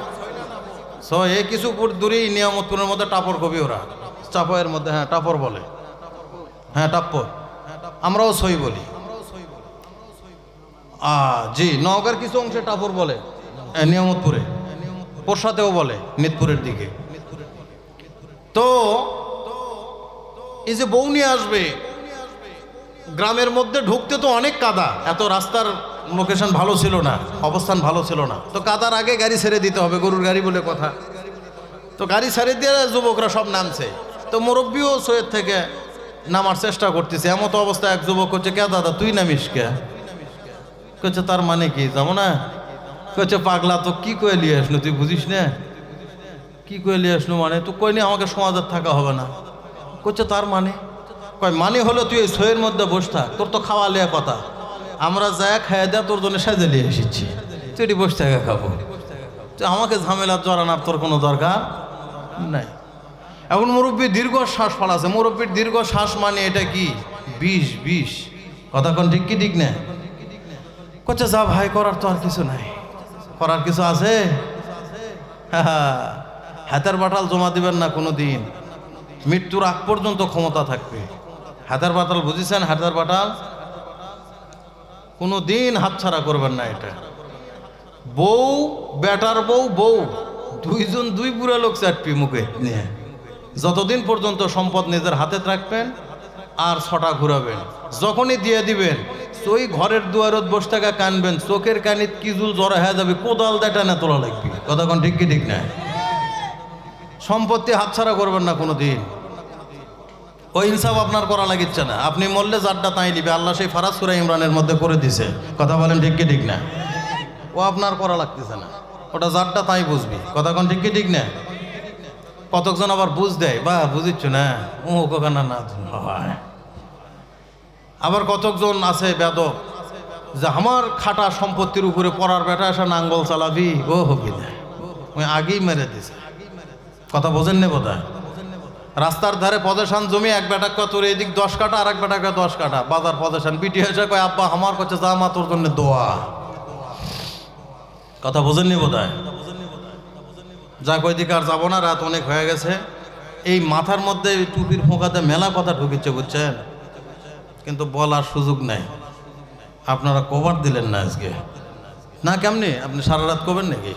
সই এ কিছু দূরেই নিয়ামতপুরের মধ্যে টাপর কবি ওরা, চাপয়ের মধ্যে হ্যাঁ টাপর বলে, হ্যাঁ টাপ্পর, আমরাও সই বলি। জি নওগাঁর কিছু অংশে টাপর বলে, নিয়ামতপুরে পোরসাতেও বলে, মিতপুরের দিকে। তো এই যে বউ নিয়ে আসবে, গ্রামের মধ্যে ঢুকতে তো অনেক কাদা, এত রাস্তার লোকেশন ভালো ছিল না, অবস্থান ভালো ছিল না, তো কাদার আগে গাড়ি ছেড়ে দিতে হবে, গরুর গাড়ি বলে কথা। তো গাড়ি ছেড়ে দিয়ে যুবকরা সব নামছে, তো মুরব্বীও সৈয়দ থেকে নামার চেষ্টা করতেছে। এমত অবস্থা এক যুবক হচ্ছে, কে দাদা তুই নামিস কে? কচ্ছে তার মানে কি যাবো না? কচ্ছে পাগলা তো কি কয়ে নিয়ে আসলো, তুই বুঝিস না? কি কয়ে নিয়ে আসলো মানে? তো কই নি আমাকে সমাজের থাকা হবে না। করছে তার মানে? কয় মানে হলো তুই এই সইয়ের মধ্যে বসে থাক, তোর তো খাওয়া লিয়া কথা, আমরা যা খাইয়া দেয়া তোর জন্য সাজে নিয়ে এসেছি, তুই এটি বসে থাকা খাবো, তুই আমাকে ঝামেলা জড়ানোর তোর কোনো দরকার নাই। এখন মুরব্বী দীর্ঘ শ্বাস ফলাছে, মুরব্বীর দীর্ঘ শ্বাস মানে এটা কি বিষ, বিষ কথা কোন ঠিক কি ঠিক না? করছে যা ভাই করার তো আর কিছু নাই, করার কিছু আছে? হাতের বাটাল জমা দিবেন না কোনো দিন, মৃত্যুর আগ পর্যন্ত ক্ষমতা থাকবে। হাতের বাটাল বুঝেছেন? হাতের বাটাল কোনো দিন হাতছাড়া করবেন না। এটা বউ, বেটার বউ, বউ দুইজন, দুই বুড়া লোক চাটপি মুখে নিয়ে, যতদিন পর্যন্ত সম্পদ নিজের হাতে রাখবেন আর ছটা ঘুরাবেন, যখনই দিয়ে দিবেন ওই ঘরের দুয়ারত বসে থাকা কানবেন, চোখের কানিত কিজুল জড়া হয়ে যাবে, কোদাল দেটা না তোলা লাগবে। কথা কোন ঠিক কি ঠিক না? সম্পত্তি হাতছাড়া করবেন না কোনো দিন। ওই ইনসাফ আপনার করা লাগিচ্ছে না, আপনি মরলে যারটা তাই নিবে, আল্লাহ সেই ফারাজ সূরা ইমরানের মধ্যে করে দিছে। কথা বলেন ঠিক কি ঠিক না? ও আপনার করা লাগতেছে না, ওটা যারটা তাই বুঝবি। কথা কোন ঠিক কি ঠিক না? কতজন আবার বুঝ দেয়, বা বুঝিচ্ছ না ও কানা না হয়। আবার কতজন আছে বেদব, যে আমার খাটা সম্পত্তির উপরে পড়ার বেটা এসে নাঙ্গল চালাবি, ও হবি না, ওই আগেই মেরে দিছে। কথা বোঝেন না বোধহয়? রাস্তার ধারে পদেশান জমি, এক বেটা কয় তোর এদিক 10 কাঠা, আর এক বেটা কয় 10 কাঠা, বাজার পদেশান। বিটি এসে কয় আব্বা আমার কাছে যা মা তোর জন্য দোয়া। কথা বোঝেন নি বোধহয়? যা কয় দিকে আর যাবো না, রাত অনেক হয়ে গেছে। এই মাথার মধ্যে টুপির ফোঁকাতে মেলা কথা ঢুকিচ্ছে বুঝছেন, কিন্তু বলার সুযোগ নাই। আপনারা কভার দিলেন না আজকে না? কেমনি আপনি সারা রাত করবেন নাকি?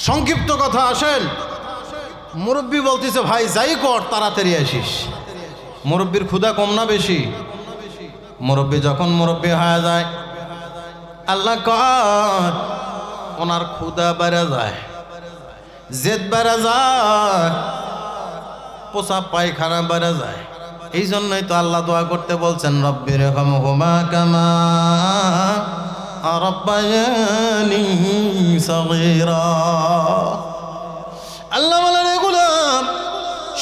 সংক্ষিপ্ত কথা আসেন, মুরব্বী বলতেছে ভাই যাই কর তাড়াতাড়ি আসিস। মুরব্বির ক্ষুধা কম না বেশি? মুরব্বি যখন মুরব্বি হয়ে যায় আল্লাহ কয় ওনার ক্ষুধা বেড়ে যায়, জেদ বেড়ে যায়, পোষা পায়খানা বেড়ে যায়। এই জন্যই তো আল্লাহ দোয়া করতে বলছেন রব্বির রহমহুমা কামা রাব্বায়ানি সগীরা। আল্লাহ বলেন রে গোলাম,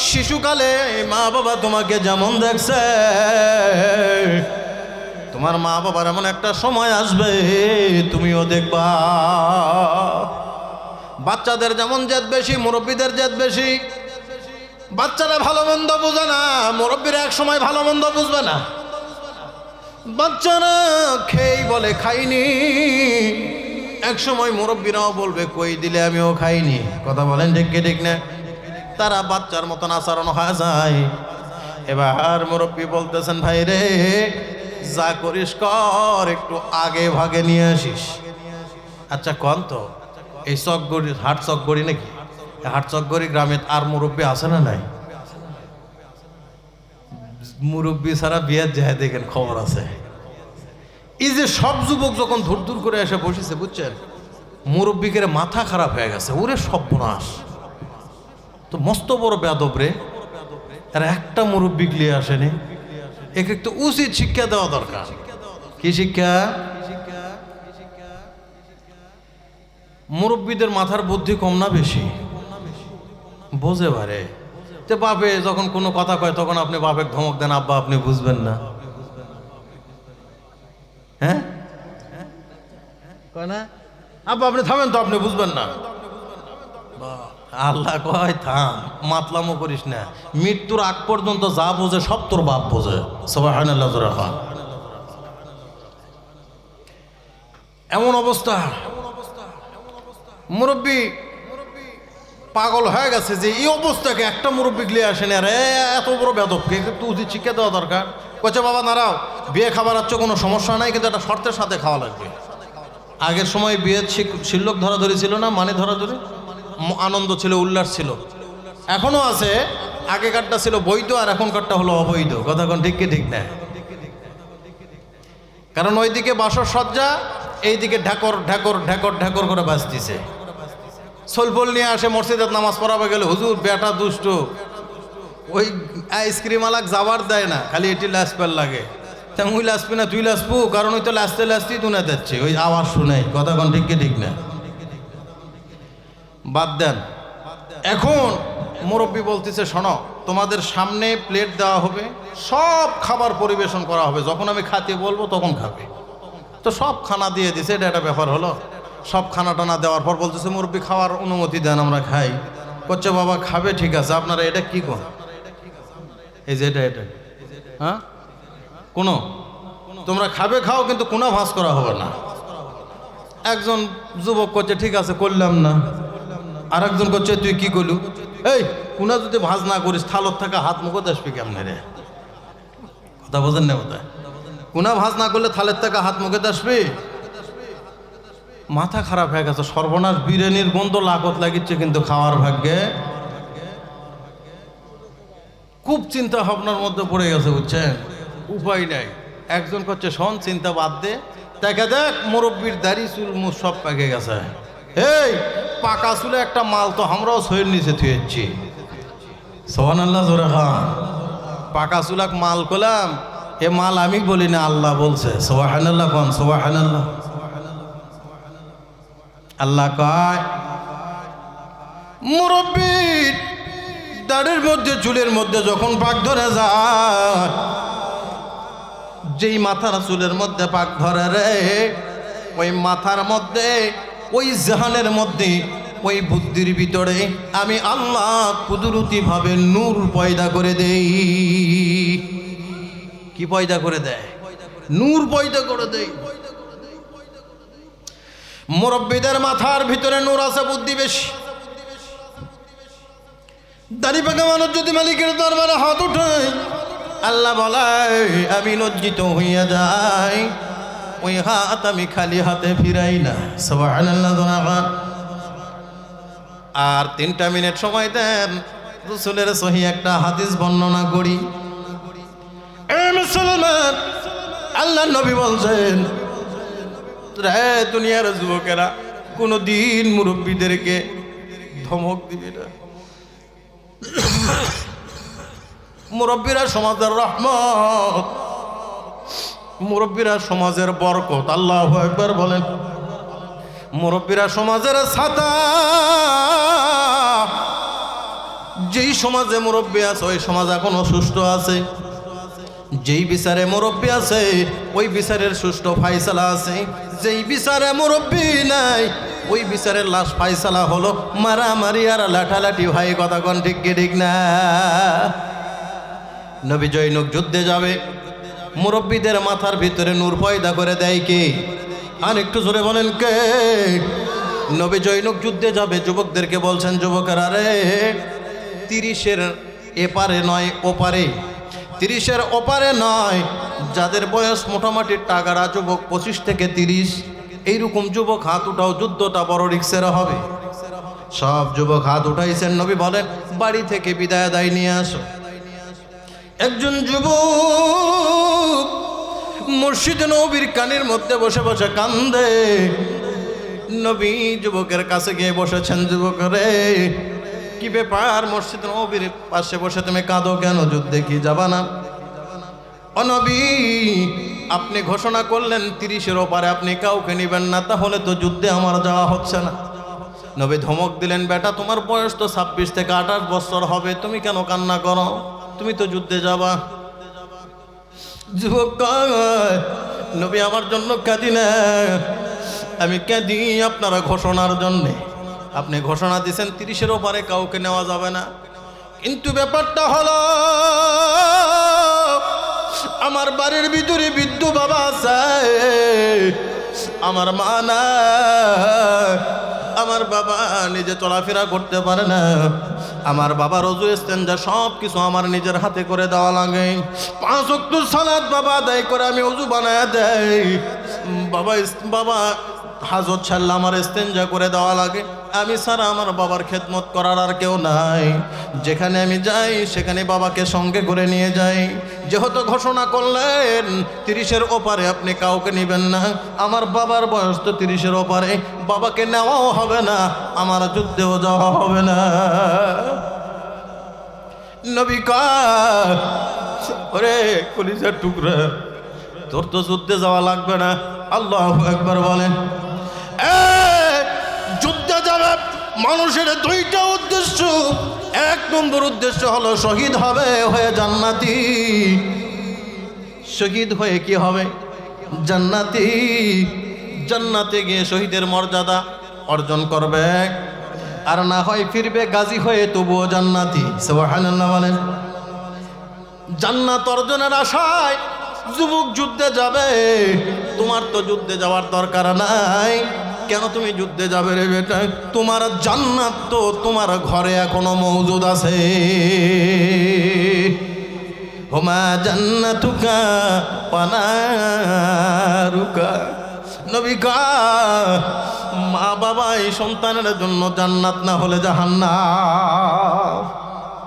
শিশুকালে মা বাবা তোমাকে যেমন দেখছে, তোমার মা বাবার এমন একটা সময় আসবে তুমিও দেখবা। বাচ্চাদের যেমন জেদ বেশি, মুরব্বীদের জেদ বেশি। বাচ্চারা ভালো মন্দ বুঝে না, মুরব্বীরা এক সময় ভালো মন্দ বুঝবে না। বাচ্চারা খেয়েই বলে খাইনি, এক সময় মুরব্বীরাও বলবে কই দিলে আমিও খাইনি। কথা বলেন ঠিক কি ঠিক না? তারা বাচ্চার মতন আচরণ হয়ে যায়। এবার মুরব্বী বলতেছেন ভাই রে যা করিস কর, একটু আগে ভাগে নিয়ে আসিস। আচ্ছা কন তো এই চকগড়ি হাট চকগড়ি নাকি? হাট চকগড়ি গ্রামে আর মুরব্বী আছে না নাই? মুরব্বী ছাড়া বিয়ের যায় দেখেন খবর আছে। এই যে সব যুবক যখন ধুর ধুর করে এসে বসেছে বুঝছেন, মুরব্বীকে মাথা খারাপ হয়ে গেছে। ওরে সর্বনাশ, তো মস্ত বড় বেয়াদব রে, আর একটা মুরব্বী লিয়ে আসেনি। একে একটু উচিত শিক্ষা দেওয়া দরকার। কি শিক্ষা? মুরব্বীদের মাথার বুদ্ধি কম না বেশি? বোঝে পারে। তো বাপে যখন কোনো কথা কয় তখন আপনি বাপে ধমক দেন, আব্বা আপনি বুঝবেন না। হ্যাঁ কয় না আব্বা আপনি থামেন তো, আপনি বুঝবেন না। আল্লাহ কয় থাম, মাতলামো করিস না। মৃত্যুর আগ পর্যন্ত যা বোঝে সব তোর বাপ বোঝে। সুবহানাল্লাহ। এমন অবস্থা, মুরব্বী পাগল হয়ে গেছে যে এই অবস্থাকে একটা মুরব্বী গিয়ে আসেন। আর এত বড় বেদবকে একটু উচিত শিক্ষা দেওয়া দরকার। কচ্ছে বাবা নারাও, বিয়ে খাবার হচ্ছে কোনো সমস্যা নাই, কিন্তু একটা শর্তের সাথে খাওয়া লাগবে। আগের সময় বিয়ের শিল্লক ধরাধরি ছিল না, মানে ধরাধরি, আনন্দ ছিল, উল্লাস ছিল, এখনো আছে। আগেকারটা ছিল বৈধ আর এখনকারটা হলো অবৈধ। কথা কোন ঠিক কি ঠিক না? কারণ ওইদিকে বাসর সজ্জা, এইদিকে ঢাকর ঢাকর ঢাকর ঢাকর করে বাজতেছে। সোলফল নিয়ে আসে মসজিদের নামাজ পড়াবে গেলে, হুজুর বেটা দুষ্ট, ওই আইসক্রিম আলাক যাবার দেয় না, খালি এটি লাসপেল লাগে। তেমন ওই লাসপি না তুই লাসপু, কারণ ওই তো লাসতে লাসতেই তুলে যাচ্ছে, ওই আওয়াজ শুনে। কথা কোন ঠিক কি ঠিক না? বাদ দেন। এখন মুরব্বী বলতেছে শোনো, তোমাদের সামনে প্লেট দেওয়া হবে, সব খাবার পরিবেশন করা হবে, যখন আমি খাতে বলবো তখন খাবে। তো সব খানা দিয়ে দিছে, এটা একটা ব্যাপার হলো। সব খানা টানা দেওয়ার পর বলতেছে মুরব্বী খাওয়ার অনুমতি দেন, আমরা খাই। করছে বাবা খাবে, ঠিক আছে, আপনারা এটা কি কোন? এই যে এটা হ্যাঁ কোনো তোমরা খাবে খাও, কিন্তু কোনা ভাঁজ করা হবে না। একজন যুবক করছে ঠিক আছে করলাম না। আর একজন করছে তুই কি করলু? এই কোনা যদি ভাঁজ না করিস থালত থাকা হাত মুখতে আসবি কেমনে রে? কথা বোঝেন না বোধ? কোনা ভাঁজ না করলে থালের থাকা হাত মুখতে আসবি? মাথা খারাপ হয়ে গেছে, সর্বনাশ। বিরিয়ানির গন্ধ লাগত লাগিচ্ছে, কিন্তু খাওয়ার ভাগ্যে খুব চিন্তা ভাবনার মধ্যে পড়ে গেছে বুঝছেন, উপায় নাই। একজন করছে শোন চিন্তা বাদ দে, দেখে দেখ মুরব্বীর দাড়ি চুল মুখ সব পেকে গেছে। এই পাকা চুলে একটা মাল তো আমরাও শরীর নিচে থুয়েছি। সুবহানাল্লাহ জোরে খান। পাকা চুলাক মাল করলাম, এ মাল আমি বলি না, আল্লাহ বলছে। সুবহানাল্লাহ কোন? সুবহানাল্লাহ। আল্লাহ কয় মুরব্বীর দাড়ির মধ্যে চুলের মধ্যে যখন পাক ধরে যায়, যেই মাথার চুলের মধ্যে পাক ধরে রে, ওই মাথার মধ্যে, ওই জাহানের মধ্যে, ওই বুদ্ধির ভিতরে আমি আল্লাহ কুদরতি ভাবে নূর পয়দা করে দেই। কি পয়দা করে দেয়? নূর পয়দা করে দেই। মুরব্বীদের মাথার ভিতরে নূর আছে, বুদ্ধি বেশি। দাড়ি পাকা মানুষ যদি মালিকের দরবারে হাত উঠায়, আল্লাহ বলায় আমি লজ্জিত হইয়া যাই, ওই হাত আমি খালি হাতে ফিরাই না। সুবহানাল্লাহ। আর 3টা মিনিট সময় দেন, রাসূলের সহিহ একটা হাদিস বর্ণনা করি। মুসলমান, আল্লাহ নবী বলছেন, রে দুনিয়ার যুবকেরা কোনদিন মুরব্বীদেরকে ধমক দিবে না। মুরব্বীরা সমাজের রহমত, মুরব্বীরা সমাজের বরকত। আল্লাহু আকবার বলেন। মুরব্বীরা সমাজের ছাতা। যেই সমাজে মুরব্বী আছে ওই সমাজ এখনো সুষ্ঠু আছে। যেই বিচারে মুরব্বী আছে ওই বিচারের সুষ্ঠু ফাইসালা আছে। যেই বিচারে মুরব্বী নাই ওই বিচারের লাশ ফাইসালা হলো মারামারি আর লাঠালাঠি। ভাই কথা কোন ঠিক কি ঠিক না? নবী জৈনক যুদ্ধে যাবে, মুরব্বীদের মাথার ভিতরে নূর পয়দা করে দেয় কে? আর একটু জোরে বলেন কে? নবী জৈনক যুদ্ধে যাবে, যুবকদেরকে বলছেন, যুবকেরা রে, 30-এর এপারে নয় ওপারে, 30-এর ওপারে নয়, যাদের বয়স মোটামুটি টাগারা যুবক 25 থেকে 30 এইরকম যুবক হাত উঠাও, যুদ্ধটা বড় রিক্সের হবে। সব যুবক হাত উঠাইছেন। নবী বলেন, বাড়ি থেকে বিদায় দায় নিয়ে আসো। একজন যুবক মসজিদে নবীর কানের মধ্যে বসে বসে কান্দে। নবী যুবকের কাছে গিয়ে বসেছেন, যুবক রে কি ব্যাপার, মসজিদ নবীর পাশে বসে তুমি কাঁদো কেন? যুদ্ধে কি যাবা না? ও নবী, আপনি ঘোষণা করলেন 30-এর ওপারে আপনি কাউকে নিবেন না, তাহলে তো যুদ্ধে আমার যাওয়া হচ্ছে না। নবী ধমক দিলেন, বেটা তোমার বয়স তো 26 থেকে 28 বছর হবে, তুমি কেন কান্না করো? তুমি তো যুদ্ধে যাবা। যুবক কয়, নবী আমার জন্য কাঁদি না, আমি কাঁদি আপনারা ঘোষণার জন্যে। আপনি ঘোষণা দিয়েছেন 30-এর ওপারে কাউকে নেওয়া যাবে না, কিন্তু ব্যাপারটা হলো আমার বাড়ির ভিতরে বৃদ্ধ বাবা আছে, আমার মা না, আমার বাবা নিজে চলাফেরা করতে পারে না, আমার বাবার ওযু ইস্তেঞ্জা সব কিছু আমার নিজের হাতে করে দেওয়া লাগে। 5 ওয়াক্ত সালাত বাবা আদায় করে আমি ওযু বানায় দেই, বাবা হাজত ছাড়লে আমার ইস্তেঞ্জা করে দেওয়া লাগে। আমি ছাড়া আমার বাবার খেদমত করার আর কেউ নাই। যেখানে আমি যাই সেখানে বাবাকে সঙ্গে করে নিয়ে যাই। যেহেতু ঘোষণা করলেন 30-এর ওপারে আপনি কাউকে নেবেন না, আমার বাবার বয়স তো 30-এর ওপারে, বাবাকে নেওয়াও হবে না, আমার যুদ্ধেও যাওয়া হবে না। নবী কয়, ওরে কলিজার টুকরা, তোর তো যুদ্ধে যাওয়া লাগবে না। আল্লাহু আকবার বলেন। যুদ্ধে যাবে মানুষের 2টা উদ্দেশ্য। 1 নম্বর উদ্দেশ্য হলো শহীদ হবে, হয়ে জান্নাতি। শহীদ হয়ে কি হবে? জান্নাতি। জান্নাতে গিয়ে শহীদের মর্যাদা অর্জন করবে, আর না হয় ফিরবে গাজী হয়ে তবুও জান্নাতি। সুবহানাল্লাহ বলেন। জান্নাত অর্জনের আশায় যুবক যুদ্ধে যাবে। তোমার তো যুদ্ধে যাওয়ার দরকার নাই, কেন তুমি যুদ্ধে যাবে রে বেটা? তোমার জান্নাত তো তোমার ঘরে এখনো মওজুদ আছে। হুমা জান্নাতুকা পানারুকা। নবী কয়, মা বাবা এই সন্তানের জন্য জান্নাত না হলে জাহান্নাম।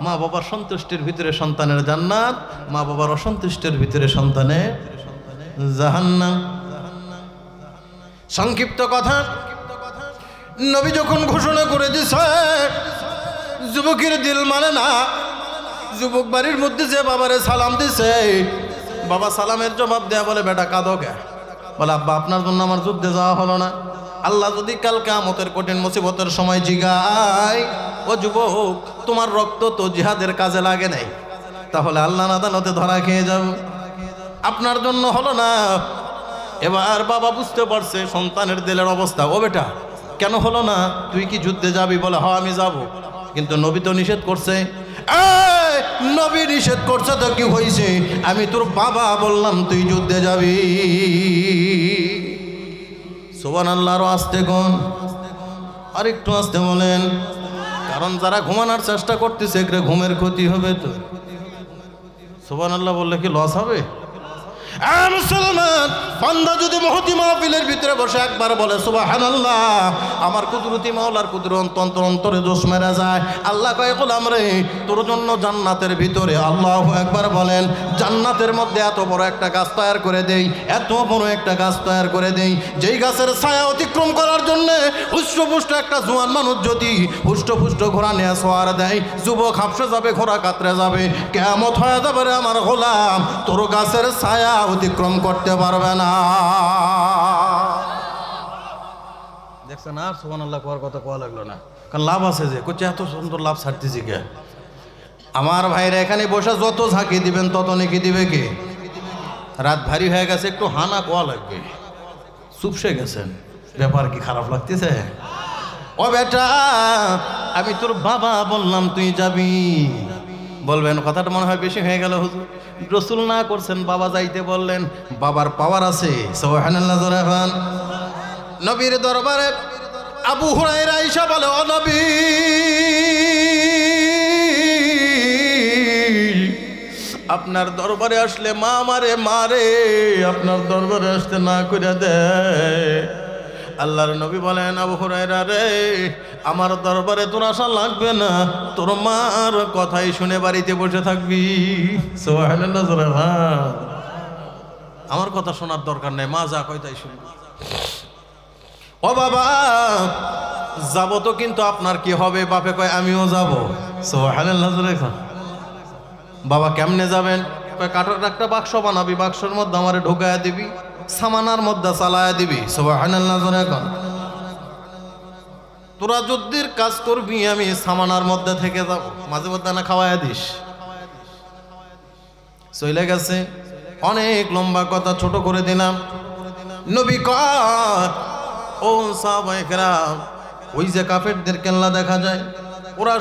মা বাবার সন্তুষ্টির ভিতরে সন্তানের জান্নাত, মা বাবার অসন্তুষ্টির ভিতরে সন্তানের জাহান্নাম। সংক্ষিপ্ত কথা, নবী যখন ঘোষণা করে দিছে, যুবকের দিল মানে না। যুবক বাড়ির মধ্যে যে বাবারে সালাম দিছে, বাবা সালামের জবাব দেয়া বলে, বেটা কাঁদো কে? বলে, আব্বা আপনার জন্য আমার যুদ্ধে যাওয়া হলো না। আল্লাহ যদি কাল কিয়ামতের কঠিন মুসিবতের সময় জিগায়, ও যুবক তোমার রক্ত তো জিহাদের কাজে লাগে নাই, তাহলে আল্লাহর আদালতে ধরা খেয়ে যাব। আপনার জন্য হলো না। এবার বাবা বুঝতে পারছে সন্তানের দিলের অবস্থা। ও বেটা কেন হলো না? তুই কি যুদ্ধে যাবি? বলে, হ্যাঁ আমি যাব। কিন্তু নবী তো নিষেধ করছে। নবী নিষেধ করছে তো কি হয়েছে? আমি তোর বাবা বললাম তুই যুদ্ধে যাবি। সুবহানাল্লাহ। আরো আস্তে কোন, আরেকটু আস্তে বলেন, কারণ যারা ঘুমানোর চেষ্টা করতেছে ঘুমের ক্ষতি হবে তো। সুবহানাল্লাহ বললে কি লস হবে? মুসলমান বান্দা যদি মহতি মাহফিলের ভিতরে বসে একবার বলে সুবহানাল্লাহ, আমার কুদরতি মাওলার কুদরত অন্তরে জোশ মেরে যায়। আল্লাহ কয় গোলাম রে, তোর জন্য জান্নাতের ভিতরে আল্লাহু আকবার বলেন, জান্নাতের মধ্যে এত বড় একটা গাছ তৈরি করে দেই, এত বড় একটা গাছ তৈরি করে দেই, যেই গাছের ছায়া অতিক্রম করার জন্য হুষ্টপুষ্ট একটা জোয়ান মানুষ যদি হুষ্টপুষ্ট ঘোড়া নিয়ে সোয়ার দেয়, যুবক হাফসে যাবে, ঘোড়া কাতরে যাবে, কিয়ামত হয়ে যাবে রে আমার গোলাম, তোর গাছের ছায়া অতিক্রম করতে পারবে না। দেখছেন আর সুবহানাল্লাহ কোয়ার কথা কোয়া লাগলো না, কারণ লাভ আছে যে কোচে এত সুন্দর লাভ ছাড়তেছি কে? আমার ভাইরা এখানে বসে যত ঝাঁকি দিবেন তত নাকি দিবে কে? রাত ভারী হয়ে গেছে, একটু হানা কোয়া লাগবে, চুপসে গেছেন, ব্যাপার কি খারাপ লাগতেছে? ও বেটা, আমি তোর বাবা বললাম তুই যাবি, বলবেন কথাটা মনে হয় বেশি হয়ে গেল হুজুর, রাসূল না করছেন, বাবা যাইতে বললেন, বাবার পাওয়ার আছে। সুবহানাল্লাহ জোরে খান। নবীর দরবারে আবু হুরায়রা আয়েশা বলে, ও নবী, আপনার দরবারে আসলে মা আমারে মারে, আপনার দরবারে আসতে না করে দেয়। আল্লাহর নবী বলেন, আবু হুরায়রা রে, আমার দরবারে তোর আসা লাগবে না, তোর মার কথাই শুনে বাড়িতে বসে থাকবি। সুবহানাল্লাহ জোরে খান। আমার কথা শোনার দরকার নেই, মা যা কয় তাই শুনবি। ও বাবা, যাব তো, কিন্তু আপনার কি হবে? বাপে কয় আমিও যাব। সুবহানাল্লাহ জোরে খান। বাবা কেমনে যাবেন? কয় কাঠের একটা বাক্স বানাবি, বাক্সের মধ্যে আমারে ঢোকায়া দিবি, সামানার মধ্যে চালায়া দিবি। সুবহানাল্লাহ জোরে খান। তোরা যুদ্ধের কাজ করবি, আমি সামানার মধ্যে থেকে যাব, মাঝে মধ্যে না খাওয়ায়া দিস। চলে গেছে। অনেক লম্বা কথা ছোট করে দিলাম। নবী কয়, ও সাহাবায়ে কেরাম, ওই যে কাফেরদের কেল্লা দেখা যায়, ওরা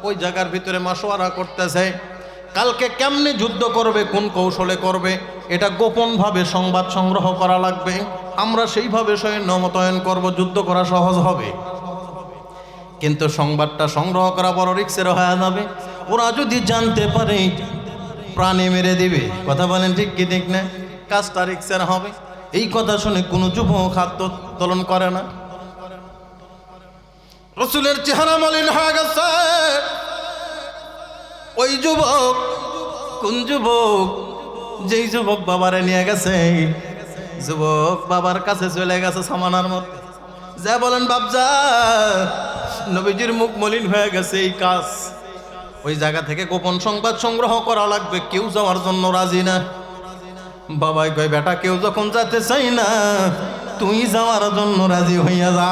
ওই জায়গার ভিতরে মাশওয়ারা করতেছে, কালকে কেমনে যুদ্ধ করবে, কোন কৌশলে করবে, এটা গোপনভাবে সংবাদ সংগ্রহ করা লাগবে। আমরা সেইভাবে সৈন্য মোতায়েন করব, যুদ্ধ করা সহজ হবে। কিন্তু সংবাদটা সংগ্রহ করা বড় রিক্সের হয়ে যাবে। ওরা যদি জানতে পারে, প্রাণে মেরে দিবে। কথা বলেন ঠিক কি ঠিক না? কাজটা রিক্সের হবে। এই কথা শুনে কোনো যুবক হাত তোলন করে না। রাসূলের চেহারা মলিন হয়ে গেছে। ওই যুবক কোন যুবক? যেই যুবক বাবারে নিয়ে গেছে, যুবক বাবার কাছে চলে গেছে সামানার মধ্যে, যা বলেন বাপজা, নবীজির মুখ মলিন হয়ে গেছে, এই কাজ ওই জায়গা থেকে গোপন সংবাদ সংগ্রহ করা লাগবে, কেউ যাওয়ার জন্য রাজি না। বাবাই কয়, বেটা কেউ যখন যেতে চাই না, তুই যাওয়ার জন্য রাজি হইয়া যা।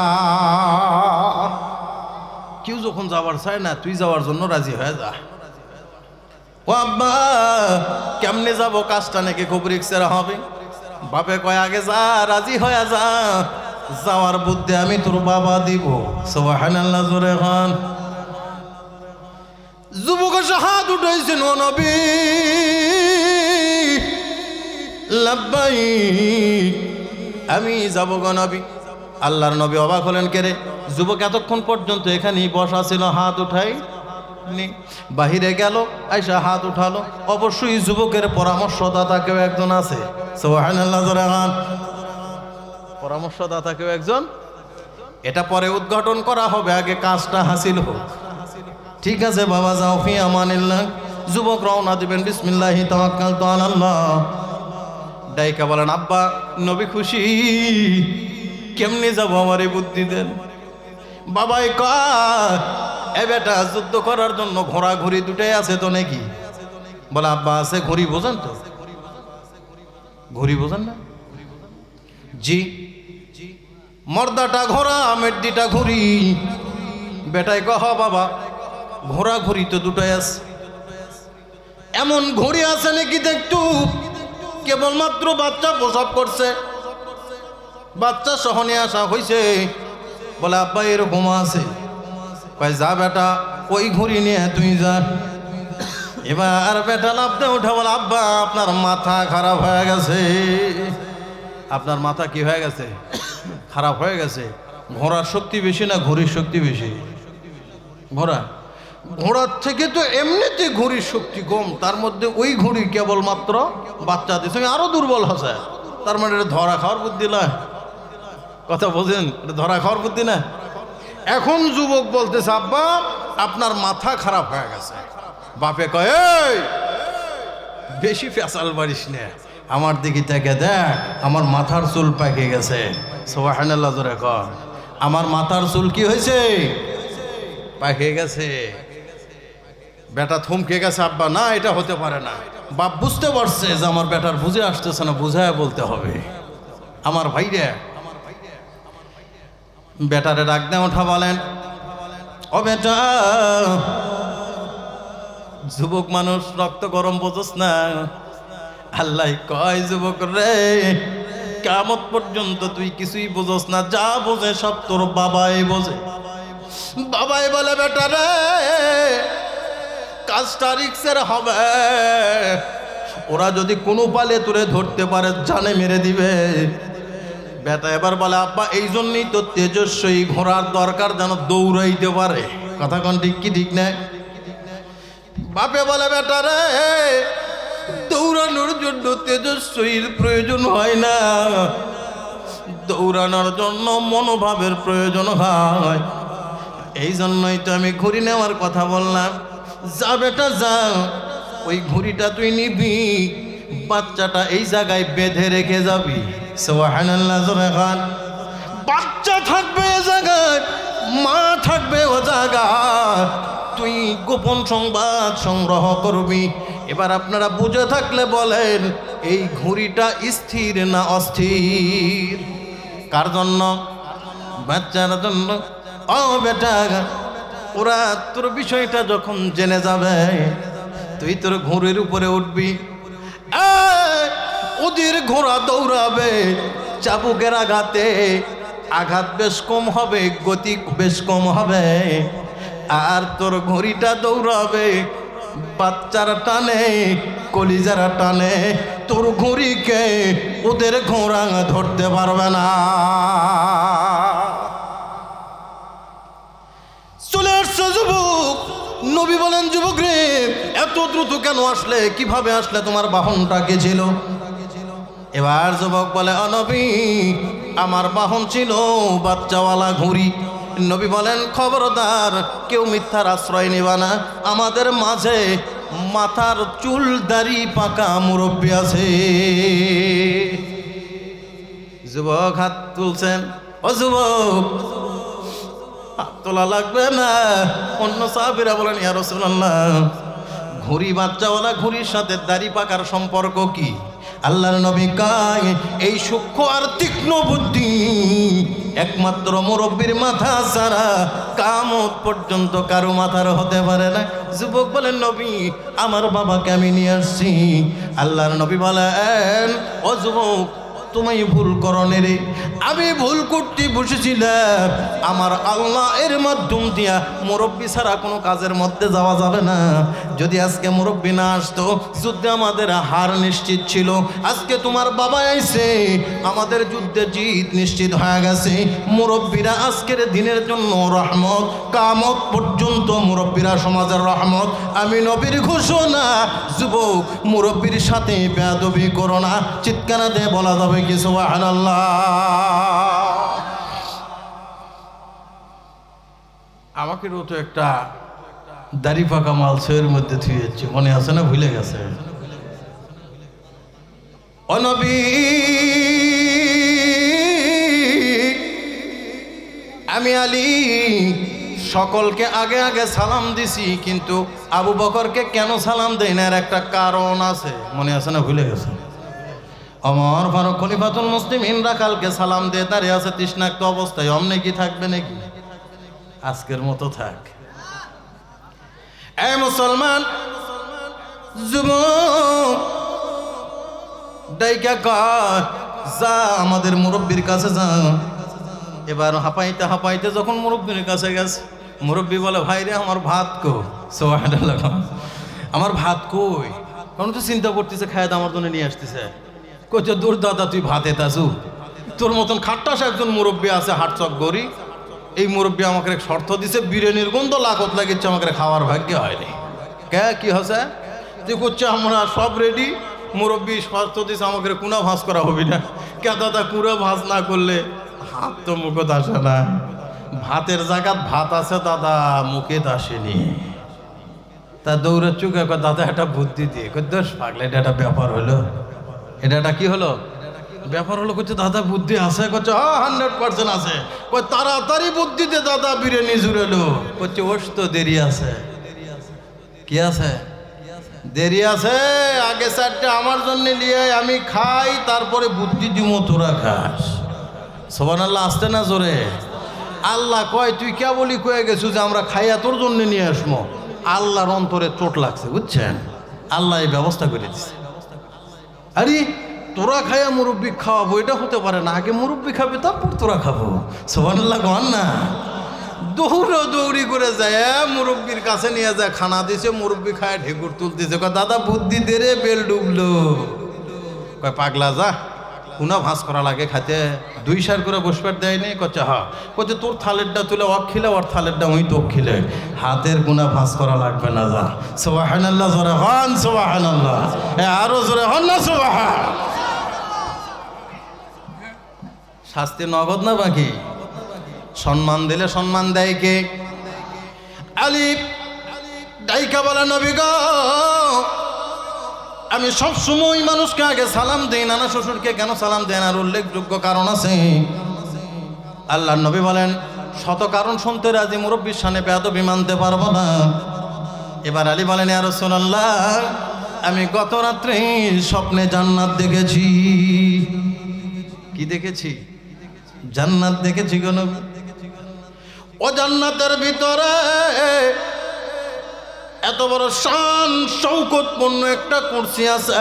কেউ যখন যাওয়ার চায় না, তুই যাওয়ার জন্য রাজি হয়ে যা। ও আব্বা, কেমনে যাব? কাজটা নাকি খুব রিক্সের হবে। বাপে কয়, আগে যা, রাজি হয়ে যা, যাওয়ার বুদ্ধি আমি তোর বাবা দিব। সুবহানাল্লাহ জোরে খান। যুবক হাত উঠাইছেন, ও নবী, লাব্বাইক, আমি যাব গো নবী। আল্লাহর নবী অবাক হলেন, কে রে? যুবক এতক্ষণ পর্যন্ত এখানেই বসা ছিল, হাত উঠাই বাহিরে গেল, আইসা হাত উঠালো। অবশ্যই যুবকের পরামর্শদাতা কেউ একজন আছে। সুবহানাল্লাহ জোরে খান। পরামর্শদাতা কেউ একজন, এটা পরে উদ্ঘাটন করা হবে, আগে কাজটা হাসিল হোক। ঠিক আছে বাবা, যাও, ফি আমানিল্লাহ। যুবক রওনা দিবেন, বিসমিল্লাহি তাওয়াক্কালতু আলাল্লাহ। ডাইকা বলেন, আব্বা, নবী খুশি, কেমনে যাব, আমার এই বুদ্ধি দেন। বাবাই কয়, এ বেটা, যুদ্ধ করার জন্য ঘোড়া ঘুড়ি দুটাই আছে তো নাকি? বলে, আব্বা আছে। ঘুড়ি বোঝেন তো? ঘুড়ি বোঝেন না? জি, মর্দাটা ঘোড়া, মেড্ডিটা ঘুড়ি। বেটাই কহ, বাবা ঘোড়া ঘুড়ি তো দুটাই আছে। এমন ঘুড়ি আছে নাকি দেখতু? কেবলমাত্র বাচ্চা প্রসব করছে, বাচ্চা সহ নিয়ে আসা হয়েছে। বলে, আব্বা এরকম আছে। কয়, যা বেটা, ওই ঘুড়ি নিয়ে তুই যা। এবার বেটা লাফতে উঠে বলে, আব্বা আপনার মাথা খারাপ হয়ে গেছে। আপনার মাথা কি হয়ে গেছে? খারাপ হয়ে গেছে। ঘোড়ার শক্তি বেশি না ঘুড়ির শক্তি বেশি? ঘোড়া। ঘোড়ার থেকে তো এমনিতে ঘুড়ির শক্তি কম, তার মধ্যে ওই ঘুড়ি কেবলমাত্র বাচ্চাদের সঙ্গে আরো দুর্বল হচ্ছে। তার মানে এটা ধরা খাওয়ার বুদ্ধি না, কথা বলছেন, এটা ধরা খাওয়ার বুদ্ধি না। এখন যুবক বলতেছে আব্বা আপনার মাথা খারাপ হয়ে গেছে। বাপে কয় এই বেশি ফেসাল বাড়িস না, আমার দিকে থেকে দেখ আমার মাথার চুল পাকে গেছে। সুবহানাল্লাহ জোরে কর, আমার মাথার চুল কি হয়েছে? পাকে গেছে। বেটা থমকে গেছে, আব্বা না এটা হতে পারে না। বাপ বুঝতে পারছে যে আমার বেটার বুঝে আসতেছে না, বুঝায় বলতে হবে। আমার ভাইরে বেটারে ডাক দেয়, ওঠা বলেন ও বেটা। যুবক মানুষ রক্ত গরম বোঝস না। আল্লাহ কয় যুবক রে কিয়ামত পর্যন্ত তুই কিছুই বোঝস না, যা বোঝে সব তোর বাবাই বোঝে। বাবাই বলে বেটা রে কাজটা রিক্সের হবে, ওরা যদি কোনো পালে তোরে ধরতে পারে জানে মেরে দিবে। বেটা এবার বলে আব্বা এই জন্যই তো তেজস্বী ঘোড়ার দরকার, যেন দৌড়াইতে পারে। কথা কোন ঠিক কি ঠিক না? বাপে বলে বেটা রে দৌড়ানোর জন্য তেজস্বীর প্রয়োজন হয় না, দৌড়ানোর জন্য মনোভাবের প্রয়োজন হয়। এই জন্যই তো আমি ঘুড়ি নেওয়ার কথা বললাম। যা বেটা যা, ওই ঘুড়িটা তুই নিবি, বাচ্চাটা এই জায়গায় বেঁধে রেখে যাবি। সুবহানাল্লাহ জোরে খান। বাচ্চা থাকবে এ জায়গায়, মা থাকবে ও জায়গায়, তুই গোপন সংবাদ সংগ্রহ করবি। এবার আপনারা বুঝে থাকলে বলেন এই ঘুড়িটা স্থির না অস্থির? কার জন্য? বাচ্চার জন্য। ও বেটা ওরা তোর বিষয়টা যখন জেনে যাবে তুই তোর ঘোড়ের উপরে উঠবি, ওদের ঘোড়া দৌড়াবে, চাবুকের আঘাতে আঘাত বেশ কম হবে, গতি বেশ কম হবে, আর তোর ঘড়িটা দৌড়াবে বাচ্চার টানে, কলিজার টানে। তোর ঘড়িকে ওদের ঘোড়া ধরতে পারবে না। চলে আসছে যুবক। নবী বলেন যুবক রে এত দ্রুত কেন আসলে, কিভাবে আসলে, তোমার বাহনটা কে ছিল? এবার যুবক বলে ও নবী আমার বাহন ছিল বাচ্চাওয়ালা ঘুড়ি। নবী বলেন খবরদার কেউ মিথ্যার আশ্রয় নেবা না, আমাদের মাঝে মাথার চুল দাড়ি পাকা মুরব্বী আছে। যুবক হাত তুলছেন। ও যুবক হাত তোলা লাগবে না। অন্য সাহাবীরা বলেন ইয়া রাসূলুল্লাহ ঘুড়ি বাচ্চাওয়ালা ঘুড়ির সাথে দাড়ি পাকার সম্পর্ক কি? আল্লাহর নবী কয় এই সূক্ষ্ম আর তীক্ষ্ণ বুদ্ধি একমাত্র মুরব্বীর মাথা ছাড়া কিয়ামত পর্যন্ত কারো মাথার হতে পারে না। যুবক বলেন নবী আমার বাবাকে আমি নিয়ে আসছি। আল্লাহর নবী বলেন ও যুবক তুমি ভুল করো রে, আমি ভুল করতে বসেছিলাম। আমার আল্লাহ এর মাধ্যম দিয়া মুরব্বী ছাড়া কোনো কাজের মধ্যে যাওয়া যাবে না। যদি আজকে মুরব্বী না আসতো যুদ্ধে আমাদের হার নিশ্চিত ছিল। আজকে তোমার বাবা আইছে, আমাদের যুদ্ধে জিত নিশ্চিত হয়ে গেছে। মুরব্বীরা আজকের দিনের জন্য রহমত, কিয়ামত পর্যন্ত মুরব্বীরা সমাজের রহমত। আমি নবীর ঘোষণা যুবক মুরব্বীর সাথে বেয়াদবি করো না। চিৎকার দিয়ে বলা যাবে কি সুবহানাল্লাহ। আমাকে তো একটা দাড়ি পাকা মাল ছয়ের মধ্যে থুয়েছে, মনে আছে না? ভুলে গেছে। ও নবী আমি আলী সকলকে আগে আগে সালাম দিছি, কিন্তু আবু বকরকে কেন সালাম দেই না এর একটা কারণ আছে, মনে আছে না? ভুলে গেছে। ওমর ফারুক খলিফাতুল মুসলিমিন রাখালকে সালাম দিয়ে দাঁড়িয়ে আছে তৃষ্ণাক্ত অবস্থায়। অমনে কি থাকবে নাকি? আজকের মতো থাক। এই মুসলমান যুবক ডাইকা কয় যা আমাদের মুরব্বীর কাছে যা। এবার হাঁপাইতে হাঁপাইতে যখন মুরব্বীর কাছে গেছে, মুরব্বী বলে ভাই রে আমার ভাত কো। সুবহানাল্লাহ আমার ভাত কই? কারণ তো চিন্তা করতেছে খায় আমার জন্য নিয়ে আসতেছে। কইছে দূর দাদা তুই ভাতে তাজু, তোর মতন খাট্টাস একজন মুরব্বী আছে হাটচক গড়ি, এই মুরব্বী আমাকে এক শর্ত দিছে, বিরিয়ানির গন্ধ লাখত লাগিচ্ছে, আমাকে খাওয়ার ভাগ্য হয়নি। কে কি হচ্ছে তুই করছে, আমরা সব রেডি, মুরব্বী শর্ত দিছে আমাকে কুনা ভাঁজ করা হবে না। কে দাদা কুড়া ভাঁজ না করলে হাত তো মুখত আসে না, ভাতের জায়গাত ভাত আছে দাদা, মুখে আসেনি। তা দৌড়ে চুকে দাদা একটা বুদ্ধি দিয়ে দোষ পাগলে, এটা একটা ব্যাপার হলো, এটা একটা কি হলো ব্যাপার হলো। করছে দাদা বুদ্ধি আছে, করছে 100% আছে। তাড়াতাড়ি বুদ্ধিতে দাদা বিরিয়ানি জুড়েলো। করছে ওস তো দেরি আছে। কি আছে? দেরি আছে, আগে 4টা আমার জন্য নিয়ে আমি খাই, তারপরে বুদ্ধি দিমো তোরা খাস। সুবহানাল্লাহ, আসতে না জোরে। আল্লাহ কয় তুই কে বলি কয়ে গেছু যে আমরা খাইয়া তোর জন্য নিয়ে আসবো। আল্লাহর অন্তরে চোট লাগছে, বুঝছেন? আল্লাহ এই ব্যবস্থা করে দিছে। আরে তোরা খাইয়া মুরব্বী খাওয়াবো, এটা হতে পারে না। আগে মুরব্বী খাবে তারপর তোরা খাবো। সুবহানাল্লাহ কন না। দৌড়ি করে যায়, মুরব্বীর কাছে নিয়ে যায়, খানা দিছে, মুরব্বী খায় ঢেকুর তুলতেছে। কয় দাদা বুদ্ধি দে রে, বেল ডুবলো। কয় পাগলা যা, কুনা ভাঁজ করা লাগে খাতে, 2 সার করে বসবার দেয়নি। কচ্ছে হা, কচ্ছে তোর থালেরটা তুলে অক খিলে, ওর থালেরটা ওই তো খিলে, হাতের গুনা ভাঁজ করা লাগবে না। যা সুবহানাল্লাহ, জোরে হন সুবহানাল্লাহ, আরো জোরে হন না সুবহান। শাস্তি নগদ না বাকি? সম্মান দিলে সম্মান দেয় কে? আলী ডাইকা বলা নবী গো, আমি সব সময় মানুষকে আগে সালাম দেই, নানা শ্বশুরকে কেন সালাম দেন? আর উল্লেখযোগ্য কারণ আছে। আল্লাহর নবী বলেন, শত কারণ শুনতে রাজি, মুরব্বীর সামনে বেয়াদবি মানতে পারবো না। এবার আলী বলেন, ইয়া রাসূলুল্লাহ, আমি গত রাত্রে স্বপ্নে জান্নাত দেখেছি। কি দেখেছি? জান্নাত দেখেছি গো নবী। ও জান্নাতের ভিতরে এত বড় শান শৌকতপূর্ণ একটা কুরসি আছে,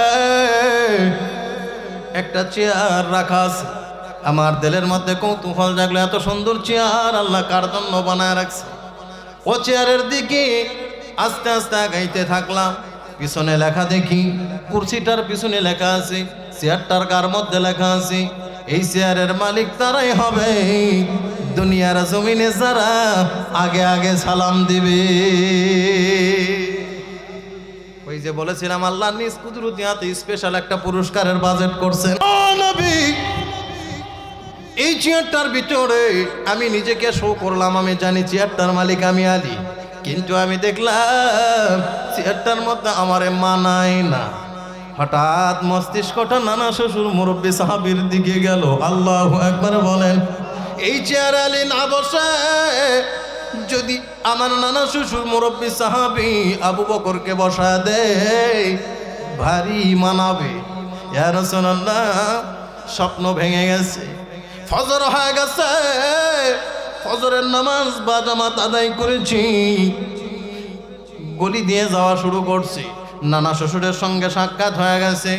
একটা চেয়ার রাখা আছে। আমার দিলের মধ্যে কৌতূহল জাগলো, এত সুন্দর চেয়ার আল্লাহ কার জন্য বানায় রাখছে। ও চেয়ারের দিকে আস্তে আস্তে আগাইতে থাকলাম। পিছনে লেখা দেখি, কুরসিটার পিছনে লেখা আছে, চেয়ারটার কার মধ্যে লেখা আছে, এই চেয়ারের মালিক তারাই হবে দুনিয়ার জমিনে যারা আগে আগে সালাম দিবে। ওই যে বলেছিলাম আল্লাহ নিজ কুদরতি হাতে স্পেশাল একটা পুরস্কারের বাজেট করছেন। ও নবী, এই চেয়ারটার ভিতরে আমি নিজেকে শো করলাম, আমি জানি চেয়ারটার মালিক আমি আলী, কিন্তু আমি দেখলাম চেয়ারটার মধ্যে আমারে মানায় না। হঠাৎ মস্তিষ্কটা নানা শ্বশুর মুরব্বী সাহাবীর দিকে গেল। আল্লাহু আকবার বলেন। এই চেয়ারে আলী না বসে যদি আমার নানা শ্বশুর মুরব্বী সাহাবী আবু বকরকে বসা দেয়, ভারী মানাবে। ইয়া রাসূলুল্লাহ, স্বপ্ন ভেঙে গেছে, ফজর হয়ে গেছে, ফজরের নামাজ বা জামাত আদায় করেছি, গলি দিয়ে যাওয়া শুরু করছি, নানা শ্বশুরের সঙ্গে সাক্ষাৎ হয়ে গেছে।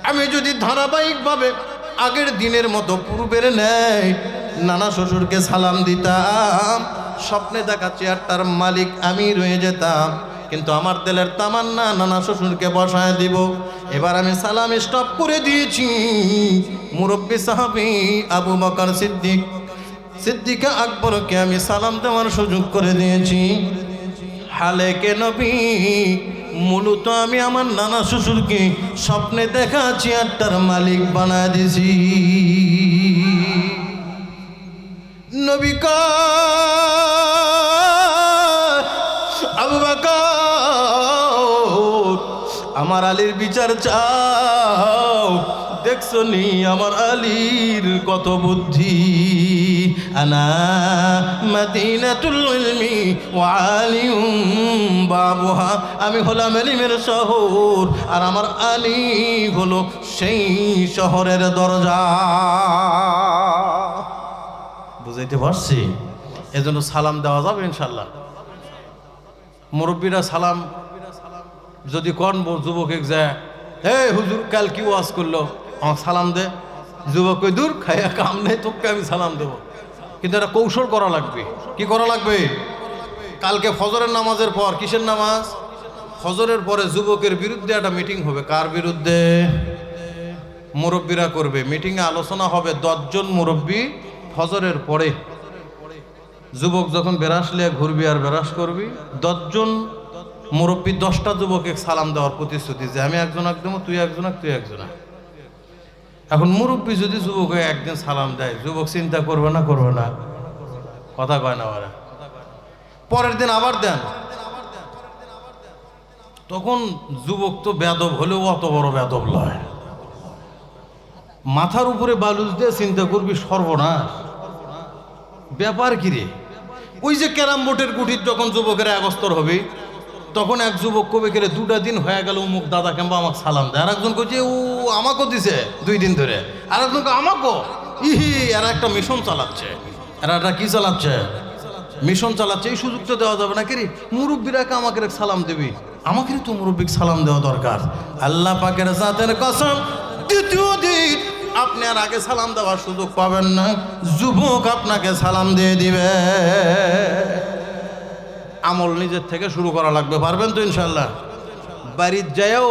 আমি যদি ধারাবাহিকভাবে আগের দিনের মতো পূর্বের নেই নানা শ্বশুরকে সালাম দিতাম, স্বপ্নে দেখা চেয়ারটার মালিক আমি রয়ে যেতাম, কিন্তু আমার দিলের তামান্না নানা শ্বশুরকে বসায় দিব। এবার আমি সালাম স্টপ করে দিয়েছি। মুরব্বী সাহাবী আবু বকর সিদ্দিকা আকবরকে আমি সালাম দেওয়ার সুযোগ করে দিয়েছি। হালে কে নবী, মূলত আমি আমার নানা শ্বশুরকে স্বপ্নে দেখা চেয়ারটার মালিক বানায় দিয়েছি। নবী কা আবু বকর, আমার আলীর বিচার চাও। দেখছো নি আমার আলীর কত বুদ্ধি। আনা মদিনাতুল ইলমি ওয়া আলিউম বাবুহা, আমি হলাম ইলমের শহর আর আমার আলী হলো সেই শহরের দরজা। বুঝাইতে পারছি? এজন্য সালাম দেওয়া যাবে ইনশাল্লাহ। মুরব্বীরা সালাম যদি কোন যুবক এক যায়, হে হুজুর কাল কি ওয়াজ করলো, আমার সালাম দে। যুবক কই দূর, খাইয়া কাম নেই, তোকে আমি সালাম দেবো। কিন্তু এটা কৌশল করা লাগবে। কি করা লাগবে? কালকে ফজরের নামাজের পর, কিসের নামাজ? ফজরের পরে যুবকের বিরুদ্ধে একটা মিটিং হবে। কার বিরুদ্ধে? মুরব্বীরা করবে। মিটিংয়ে আলোচনা হবে 10 জন মুরব্বী ফজরের পরে। যুবক যখন বেরাস লিয়ে ঘুরবি আর বেরাস করবি, 10 জন মুরব্বী 10টা যুবকে সালাম দেওয়ার প্রতিশ্রুতি যে আমি একজন একদম, তুই একজন, তুই একজন। এখন মুরব্বী যদি যুবকে একদিন সালাম দেয়, যুবক চিন্তা করবে না? করবে না? কথা কয় না ওরা। পরের দিন আবার দেন, তখন যুবক তো বেদব হলেও অত বড় বেদব লয়। মাথার উপরে বালুচ দিয়ে চিন্তা করবি সর্বনাশ, ব্যাপার কি রে? ওই যে ক্যারাম বোর্ডের গুটির যখন যুবকেরা একস্তর হবে, তখন এক যুবক কবে গেলে 2টা দিন হয়ে গেল অমুক দাদা কিংবা আমাকে সালাম দেয়, আর একজন কইছে ও আমাকেও দিছে 2 দিন ধরে, আর একজন আমাকেও। ইহি, এরা একটা মিশন চালাচ্ছে। এরা একটা কি চালাচ্ছে? মিশন চালাচ্ছে। এই সুযোগ তো দেওয়া যাবে না। কি রে, মুরব্বীরাকে আমাকে সালাম দিবি, আমাকে তো মুরব্বীকে সালাম দেওয়া দরকার। আল্লাহ পাকের জাতের কসম, দ্বিতীয় দিন আপনি আর আগে সালাম দেওয়ার সুযোগ পাবেন না, যুবক আপনাকে সালাম দিয়ে দিবে। আমল নিজের থেকে শুরু করা লাগবে। পারবেন তো ইনশাল্লাহ? বাড়ির যায়ও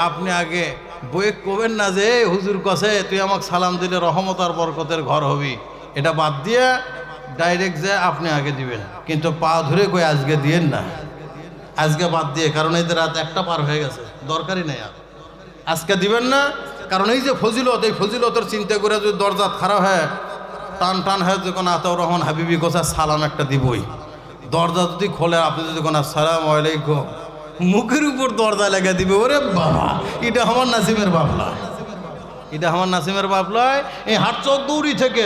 আপনি আগে বইয়ে কবেন না যে হুজুর কসে তুই আমাকে সালাম দিলে রহমত আর বরকতের ঘর হবি, এটা বাদ দিয়ে ডাইরেক্ট যে আপনি আগে দিবেন। কিন্তু পা ধরে কই আজকে দিয়েন না, আজকে বাদ দিয়ে, কারণ এই যে রাত 1টা পার হয়ে গেছে, দরকারই নেই আর। আজকে দিবেন না, কারণ এই যে ফজিলত, এই ফজিলতের চিন্তা করে যদি দরজা খারাপ হয়, টান টান হয় যখন আতাউর রহমান হাবিবি কোথা সালাম একটা দিবই। দরজা যদি খোলে, আপনি যদি কোন আসসালামু আলাইকুম, মুখের উপর দরজা লেগে দিবে, ওরে বাবা, এটা আমার নাসিমের বাপ লয়, এটা আমার নাসিমের বাপ লয়। এই হাটচক দৌড়ি থেকে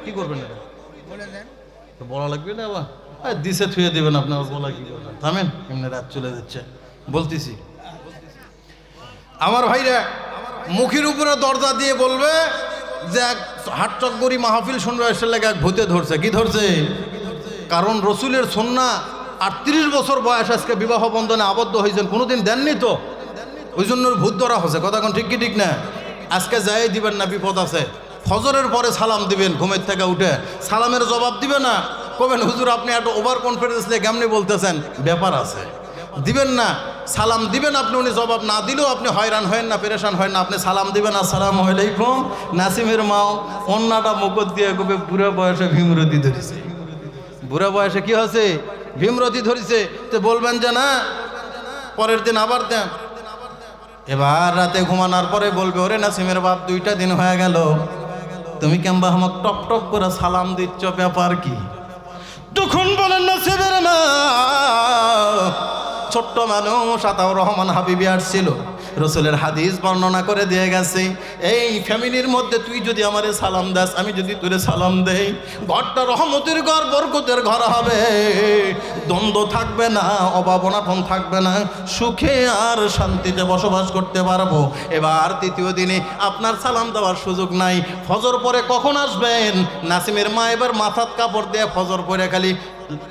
কি করবেন? এটা বলা লাগবে না বা দিছে থুয়ে দেবেন আপনার, বলা কি করবেন? থামেন, এমনি রাত চলে যাচ্ছে। বলতেছি আমার ভাইরা, মুখের উপরে দরজা দিয়ে বলবে যে এক হাটচকগরি মাহফিল শুনবে, এসে লেগে এক ভূতে ধরছে। কি ধরছে? কারণ রসুলের সুন্নাহ 38 বছর বয়স আজকে বিবাহ বন্ধনে আবদ্ধ হয়েছেন, কোনোদিন দেননি তো, ওই জন্য ভূত ধরা হচ্ছে। কথা কোন ঠিক কি ঠিক না? আজকে যাই দিবেন না, বিপদ আছে। ফজরের পরে সালাম দিবেন, ঘুমের থেকে উঠে সালামের জবাব দিবে না, কবেন হুজুর আপনি একটা ওভার কনফিডেন্স নিয়ে কেমনি বলতেছেন, ব্যাপার আছে। দিবেন না, সালাম দিবেন আপনি, উনি জবাব না দিলেও আপনি হয়রান হয় না, পেরেশান হয় না। আপনি সালাম দিবেন আসসালামু আলাইকুম। নাসিমের মাও অন্যটা মুখত দিয়ে কবে বুড়া বয়সে ভীমরতি ধরেছে, বুড়া বয়সে কি হয়েছে? ভীমরতি ধরেছে। তো বলবেন যে না, পরের দিন আবার দেন। এবার রাতে ঘুমানোর পরে বলবে, ওরে নাসিমের বাপ 2টা দিন হয়ে গেল, তুমি কেমবা আমাকে টপ টপ করে সালাম দিচ্ছ, ব্যাপার কি? তখন বলেন নাসিমের মা, ছোট্ট মানুষ আতাউর রহমান হাবিবি আসছিল, রসুলের হাদিস বর্ণনা করে দিয়ে গেছে, এই ফ্যামিলির মধ্যে তুই যদি আমারে সালাম দাস, আমি যদি তোরে সালাম দেই, ঘরটা রহমতের ঘর, বরকতের ঘর হবে, দ্বন্দ্ব থাকবে না, অভাব অনাটন থাকবে না, সুখে আর শান্তিতে বসবাস করতে পারবো। এবার 3য় দিনে আপনার সালাম দেওয়ার সুযোগ নাই। ফজর পরে কখন আসবেন? নাসিমের মা এবার মাথার কাপড় দিয়ে ফজর পরে খালি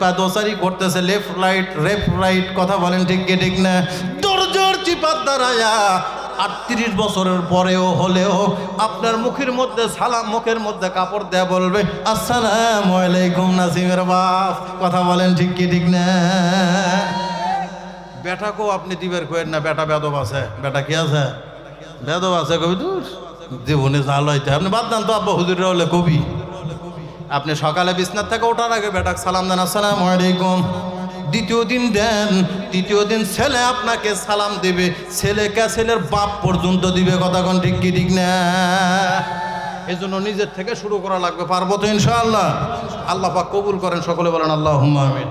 পাদচারি করতেছে, লেফট রাইট। কথা বলেন ঠিক কি ঠিক না? দরজার চিপার দাঁড়ায়া 38 বছরের পরেও হলেও আপনার মুখের মধ্যে সালাম, মুখের মধ্যে কাপড় দেয়া বলবে আসসালামু আলাইকুম নাসিমের বাপ। কথা বলেন ঠিক কি ঠিক না? বেটাকেও আপনি দিবের কয়েন না, বেটা বেদব আছে। বেটা কি আছে? বেদব আছে। কবি দূর জীবনে জাল হইতে আপনি বাদ দেন তো, আব্বা হুজুররা হলে কবি। আপনি সকালে বিছনার থেকে ওঠার আগে বেটাকে সালাম দেন আসসালামু আলাইকুম। 2য় দিন দেন, 3য় দিন ছেলে আপনাকে সালাম দিবে, ছেলেকে ছেলের বাপ পর্যন্ত দিবে। কথা কোন ঠিক কি ঠিক না? এই জন্য নিজের থেকে শুরু করা লাগবে। পারবো তো ইনশাআল্লাহ? আল্লাহ পাক কবুল করেন। সকলে বলেন আল্লাহুম্মা আমিন।